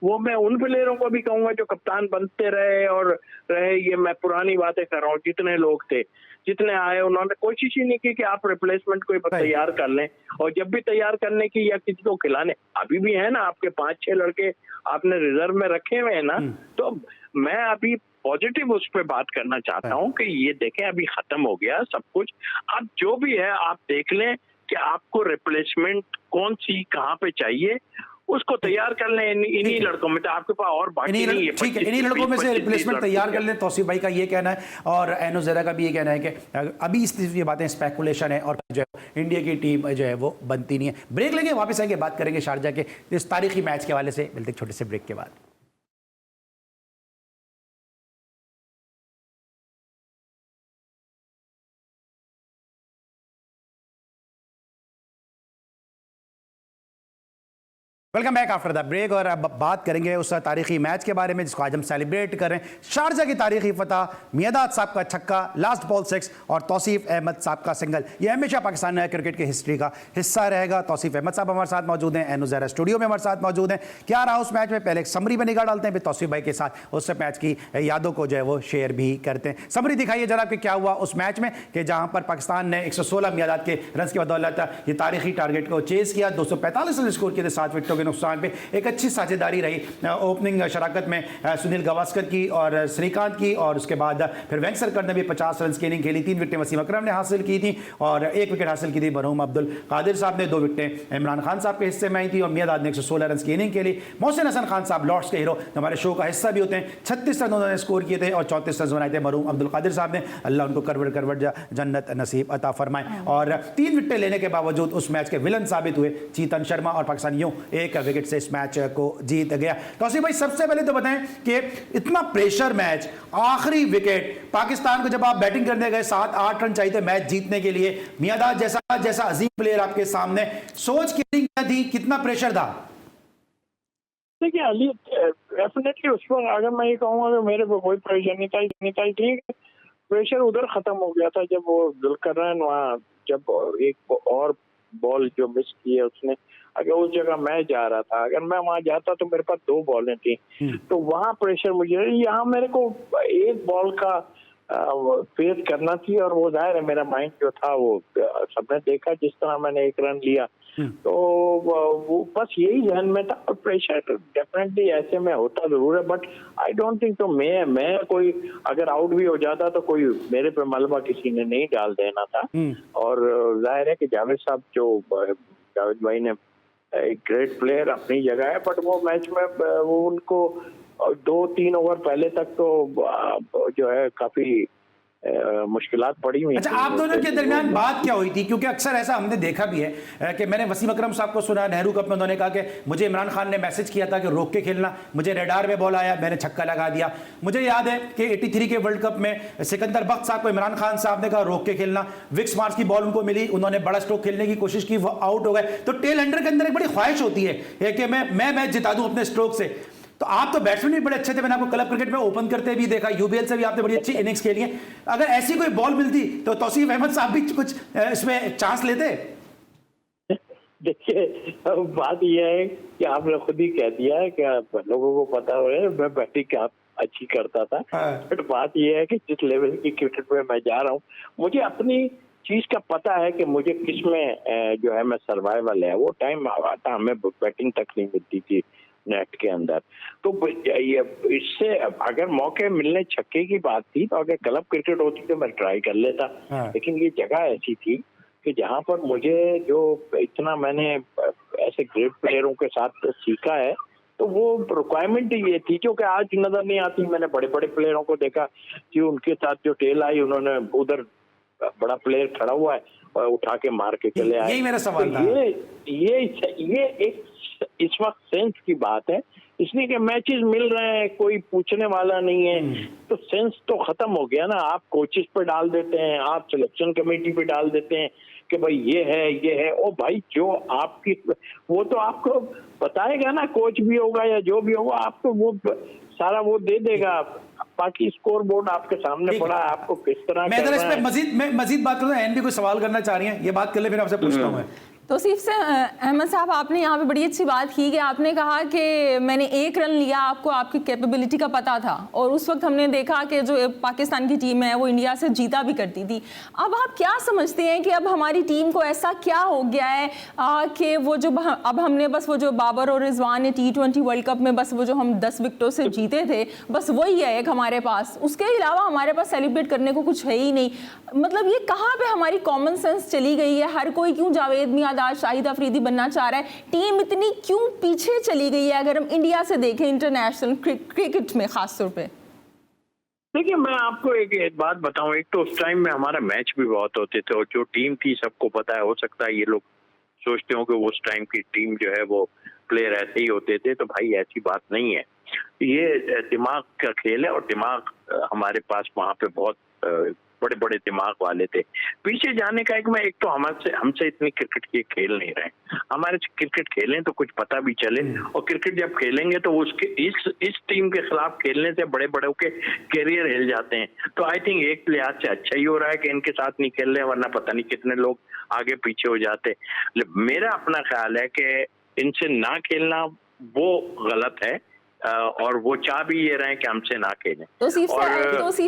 वो मैं उन प्लेयरों को भी कहूंगा जो कप्तान बनते रहे और रहे, ये मैं पुरानी बातें कर रहा हूँ, जितने लोग थे जितने आए उन्होंने कोशिश ही नहीं की कि आप रिप्लेसमेंट कोई तैयार कर लें। और जब भी तैयार करने की या किसी को खिलाने, अभी भी है ना आपके 5-6 लड़के आपने रिजर्व में रखे हुए हैं ना। तो मैं अभी पॉजिटिव उस पर बात करना चाहता हूँ कि ये देखें अभी खत्म हो गया सब कुछ। अब जो भी है आप देख लें कि आपको रिप्लेसमेंट कौन सी कहाँ पे चाहिए, उसको तैयार कर लें। इन्हीं लड़कों में तो आपके पास और बाकी नहीं है। ठीक है, इन्हीं लड़कों में से रिप्लेसमेंट तैयार कर लें। तौसीफ भाई का ये कहना है और एनो ज़रा का भी ये कहना है कि अभी ये बातें स्पेकुलेशन है और जो है इंडिया की टीम जो है वो बनती नहीं है। ब्रेक लेंगे, वापस आएंगे, बात करेंगे शारजा के इस तारीखी मैच के हवाले से। मिलते छोटे से ब्रेक के बाद। Welcome back after the break. और अब बात करेंगे उस तारीखी मैच के बारे में जिसको आज हम सेलिब्रेट कर रहे हैं। शारजा की तारीखी फतह, मियादाद साहब का छक्का, लास्ट बॉल 6 और तौसीफ अहमद साहब का सिंगल, ये हमेशा पाकिस्तान क्रिकेट की हिस्ट्री का हिस्सा रहेगा। तौसीफ अहमद साहब हमारे साथ मौजूद हैं, एनो ज़रा स्टूडियो में हमारे साथ मौजूद हैं। क्या रहा उस मैच में, पहले एक समरी में निगाह डालते हैं, फिर तौसीफ भाई के साथ उस मैच की यादों को जो है वो शेयर भी करते हैं। समरी दिखाइए जरा कि क्या हुआ उस मैच में, कि जहां पर पाकिस्तान ने 116 मियादाद के रन की बदौलत ये तारीखी टारगेट को चेज किया, 245 रन स्कोर किए थे 7 विकेटों के नुकसान पे। एक अच्छी साझेदारी रही ओपनिंग शराकत में सुनील गावस्कर की और श्रीकांत की, और उसके बाद फिर वेंकसरकर ने भी 50 रन की इनिंग खेली। 3 विकेटें वसीम अकरम ने हासिल की थी और 1 विकेट हासिल की थी मरहूम अब्दुल कादिर साहब ने। 2 विकेटें इमरान खान साहब के हिस्से में आई थी और मियादाद ने 116 रन की इनिंग खेली। मोहसिन हसन खान साहब लॉर्ड्स के हीरो हमारे शो का हिस्सा भी होते हैं, 36 रन उन्होंने स्कोर किए थे और 34 रन बनाए थे मरहूम अब्दुल कादिर साहब ने। अल्लाह उनको करवट जन्नत नसीब अता फरमाए। और 3 विकेटें लेने के बावजूद उस मैच के विलन साबित हुए चेतन शर्मा, और पाकिस्तान यूं एक का विकेट से इस मैच को जीत गया। तौसीफ भाई, सबसे पहले तो बताएं कि इतना प्रेशर मैच, आखिरी विकेट, पाकिस्तान को जब आप बैटिंग करने गए 7-8 रन चाहिए थे मैच जीतने के लिए, मियांदाद जैसा अजीम प्लेयर आपके सामने, सोच क्या थी, कितना प्रेशर था? देखिए अली, डेफिनेटली उस पर अगर मैं ये कहूँगा कि मेरे को कोई प्रेशर नहीं था, ठीक है, प्रेशर उधर खत्म हो गया था जब वो जुल्करनैन वहाँ जब एक और बॉल जो मिस की है उसने, अगर उस जगह मैं जा रहा था, अगर मैं वहाँ जाता तो मेरे पास 2 बॉलें थी, तो वहाँ प्रेशर मुझे, यहाँ मेरे को एक बॉल का फेस करना थी, और वो जाहिर है मेरा माइंड जो था वो सबने देखा जिस तरह मैंने 1 रन लिया, तो वो बस यही ध्यान में था। और प्रेशर डेफिनेटली ऐसे में होता जरूर है, बट आई डोंट थिंक तो मैं कोई अगर आउट भी हो जाता तो कोई मेरे पे मलबा किसी ने नहीं डाल देना था। और जाहिर है कि जावेद भाई ने एक ग्रेट प्लेयर अपनी जगह है, बट वो मैच में वो उनको 2-3 ओवर पहले तक तो जो है काफी मुश्किलात पड़ी हुई। अच्छा, आप दोनों के दरमियान बात क्या हुई थी? क्योंकि अक्सर ऐसा हमने देखा भी है कि मैंने वसीम अकरम साहब को सुना नेहरू कप में, उन्होंने कहा कि मुझे इमरान खान ने मैसेज किया था कि रोक के खेलना, मुझे रेडार में बॉल आया, मैंने छक्का लगा दिया। मुझे याद है कि 83 के वर्ल्ड कप में सिकंदर बख्त साहब को इमरान खान साहब ने कहा रोक के खेलना, विक्स मार्च की बॉल उनको मिली, उन्होंने बड़ा स्ट्रोक खेलने की कोशिश की, वो आउट हो गए। तो टेल एंडर के अंदर एक बड़ी ख्वाहिश होती है कि मैं मैच जिता दूं अपने स्ट्रोक से। तो आप तो बैट्समैन भी बड़े अच्छे थे, मैंने आपको क्लब क्रिकेट में ओपन करते भी देखा, यूबीएल से भी आपने बड़ी अच्छी इनिंग्स खेली है। अगर ऐसी कोई बॉल मिलती तो तौसीफ अहमद साहब भी कुछ इसमें चांस लेते? देखिए, बात यह है कि आपने खुद ही कह दिया है कि लोगों को पता हो है मैं बैटिंग अच्छी करता था, बट बात यह है कि जिस लेवल की क्रिकेट में मैं जा रहा हूँ, मुझे अपनी चीज का पता है कि मुझे किस में जो है मैं सर्वाइवल है। वो टाइम आता हमें बैटिंग तक नहीं मिलती थी नेट के अंदर, तो ये इससे अगर मौके मिलने छक्के की बात थी तो अगर क्लब क्रिकेट होती तो मैं ट्राई कर लेता, लेकिन ये जगह ऐसी थी कि जहां पर मुझे जो इतना मैंने ऐसे ग्रेट प्लेयरों के साथ सीखा है, तो वो रिक्वायरमेंट ये थी क्योंकि आज नजर नहीं आती। मैंने बड़े बड़े प्लेयरों को देखा कि उनके साथ जो टेल आई, उन्होंने उधर बड़ा प्लेयर खड़ा हुआ है और उठा के मार के चले आए। यही मेरा सवाल था। ये एक इस वक्त सेंस की बात है, इसलिए कि मैचेस मिल रहे हैं, कोई पूछने वाला नहीं है, तो सेंस तो खत्म हो गया ना। आप कोचेस पे डाल देते हैं, आप सिलेक्शन कमेटी पे डाल देते हैं कि भाई ये है, ओ भाई जो आपकी वो तो आपको बताएगा ना, कोच भी होगा या जो भी होगा, आपको वो सारा वो दे देगा। बाकी स्कोर बोर्ड आपके सामने पड़ा है, आपको किस तरह मैं इस पे मजीद बात करूँ, एन भी कोई सवाल करना चाह रही हैं, ये बात कर ले फिर आपसे पूछता हूँ। तौसीफ से अहमद साहब, आपने यहाँ पे बड़ी अच्छी बात की कि आपने कहा कि मैंने 1 रन लिया, आपको आपकी कैपेबिलिटी का पता था, और उस वक्त हमने देखा कि जो पाकिस्तान की टीम है वो इंडिया से जीता भी करती थी। अब आप क्या समझते हैं कि अब हमारी टीम को ऐसा क्या हो गया है कि वो जो अब हमने बस वो जो बाबर और रिजवान ने T20 वर्ल्ड कप में बस वो जो हम 10 विकेटों से जीते थे, बस वही है एक हमारे पास, उसके अलावा हमारे पास सेलिब्रेट करने को कुछ है ही नहीं। मतलब ये कहाँ पे हमारी कॉमन सेंस चली गई है? हर कोई क्यों जावेद मियांदाद, शाहिद अफरीदी बनना चाह रहा है? टीम इतनी क्यों पीछे चली गई है अगर हम इंडिया से देखें इंटरनेशनल क्रिकेट में खास तौर पे? देखिए, मैं आपको एक बात बताऊं, एक तो उस टाइम में हमारे मैच भी बहुत होते थे, और जो टीम थी सबको पता है, हो सकता है ये लोग सोचते हो कि उस टाइम की टीम जो है वो प्लेयर ऐसे ही होते थे, तो भाई ऐसी बात नहीं है। ये दिमाग का खेल है, और दिमाग हमारे पास वहाँ पे बहुत बड़े बड़े दिमाग वाले थे। पीछे जाने का एक तो हमसे इतनी क्रिकेट के खेल नहीं रहे। हमारे क्रिकेट खेलें तो कुछ पता भी चले, और क्रिकेट जब खेलेंगे तो उसके इस टीम के खिलाफ खेलने से बड़े बड़ों के कैरियर हिल जाते हैं। तो आई थिंक एक लिहाज से अच्छा ही हो रहा है कि इनके साथ नहीं खेल रहे, वरना पता नहीं कितने लोग आगे पीछे हो जाते। मेरा अपना ख्याल है कि इनसे ना खेलना वो गलत है, और वो चाह भी ये रहे कि हमसे ना खेलें। तौसीफ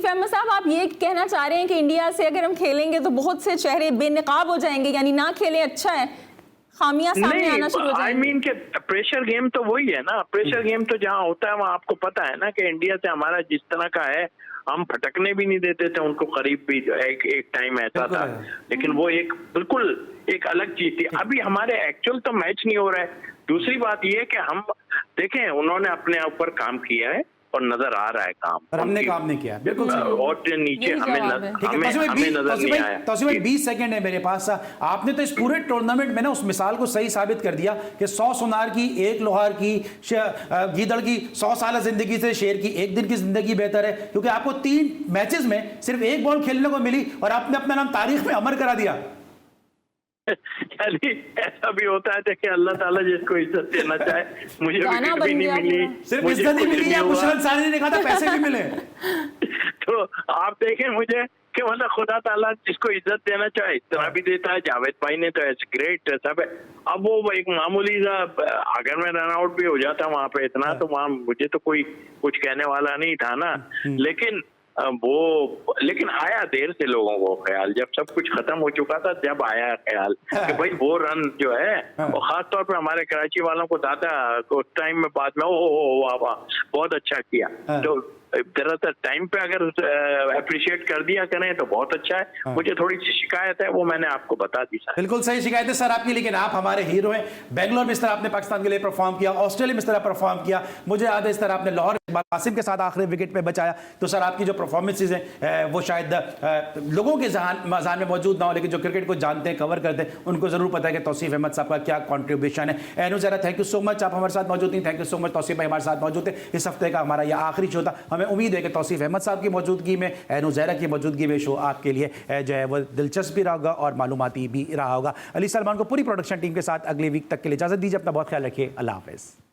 अहमद साहब, आप ये कहना चाह रहे हैं कि इंडिया से अगर हम खेलेंगे तो बहुत से चेहरे बेनकाब हो जाएंगे, यानी ना खेलें अच्छा है, खामियां सामने आना शुरू हो जाएंगी? आई मीन के प्रेशर गेम तो वही है ना। प्रेशर गेम तो जहाँ होता है वहाँ आपको पता है ना कि इंडिया से हमारा जिस तरह का है, हम फटकने भी नहीं देते थे उनको करीब भी। एक टाइम ऐसा था, लेकिन वो बिल्कुल एक अलग चीज थी। अभी हमारे एक्चुअल तो मैच नहीं हो रहा है। दूसरी बात यह है कि हम देखें, उन्होंने अपने ऊपर काम किया है, और नजर आ रहा है काम, और हमने काम नहीं किया। बिल्कुल सही। और नीचे यही हमें जवाब है। ठीक है, हमें तौसीफ हमें नजर नहीं आया। तौसीफ भाई 20 सेकंड है मेरे पास। आपने तो इस पूरे टूर्नामेंट में ना उस मिसाल को सही साबित कर दिया कि 100 सुनार की, 1 लोहार की, गीदड़ की 100 साल जिंदगी से शेर की 1 दिन की जिंदगी बेहतर है, क्योंकि आपको 3 मैचेस में सिर्फ 1 बॉल खेलने को मिली और आपने अपना नाम तारीख में अमर करा दिया। यानी ऐसा भी होता है, देखिए अल्लाह ताला जिसको इज्जत देना चाहे, मुझे गाना विकेट भी बन नहीं गया मिली, पूरा। सिर्फ मुझे इज्जत ही कुछ मिली नहीं या हुआ। मुशर्रफ सानी ने कहा था पैसे भी मिले। तो आप देखें मुझे कि मतलब खुदा ताला जिसको इज्जत देना चाहे इतना भी देता है। जावेद भाई ने तो ग्रेट सब है। अब वो एक मामूली सा, अगर मैं रन आउट भी हो जाता वहां पे इतना, तो वहां मुझे तो कोई कुछ कहने वाला नहीं था ना। लेकिन आया देर से लोगों को ख्याल, जब सब कुछ खत्म हो चुका था जब आया ख्याल कि भाई वो रन जो है, और खास तौर पे हमारे कराची वालों को दादा को टाइम में बाद में वाह वाह बहुत अच्छा किया। तो दरअसल टाइम पे अगर अप्रिशिएट कर दिया करें तो बहुत अच्छा है। मुझे थोड़ी सी शिकायत है, वो मैंने आपको बता दी सर। बिल्कुल सही शिकायत है सर आपकी, लेकिन आप हमारे हीरो हैं। बेंगलोर में इस तरह आपने पाकिस्तान के लिए परफॉर्म किया, ऑस्ट्रेलिया में इस तरह परफॉर्म किया, मुझे याद है इस तरह आपने लाहौर कासिम के साथ आखिरी विकेट पे बचाया। तो सर आपकी जो परफॉर्मेंसेज हैं वो शायद लोगों के जहान में मौजूद ना हो, लेकिन जो क्रिकेट को जानते हैं, कवर करते हैं, उनको जरूर पता है कि तौसीफ अहमद साहब का क्या कॉन्ट्रीब्यूशन है। एनु ज़रा थैंक यू सो मच, आप हमारे साथ मौजूद नहीं। Thank you so much Tauseef भाई हमारे साथ मौजूद है। इस हफ्ते का हमारा यह आखिरी शो था। हमें उम्मीद है कि तौसीफ अहमद साहब की मौजूदगी में, एनु ज़हरा की मौजूदगी में शो आपके लिए जो है वो दिलचस्प भी रहा होगा और मालूमाती भी रहा होगा। अली सलमान को पूरी प्रोडक्शन टीम के साथ अगले वीक तक के लिए इजाज़त दीजिए। अपना बहुत ख्याल रखिए। अल्लाह हाफ़िज़।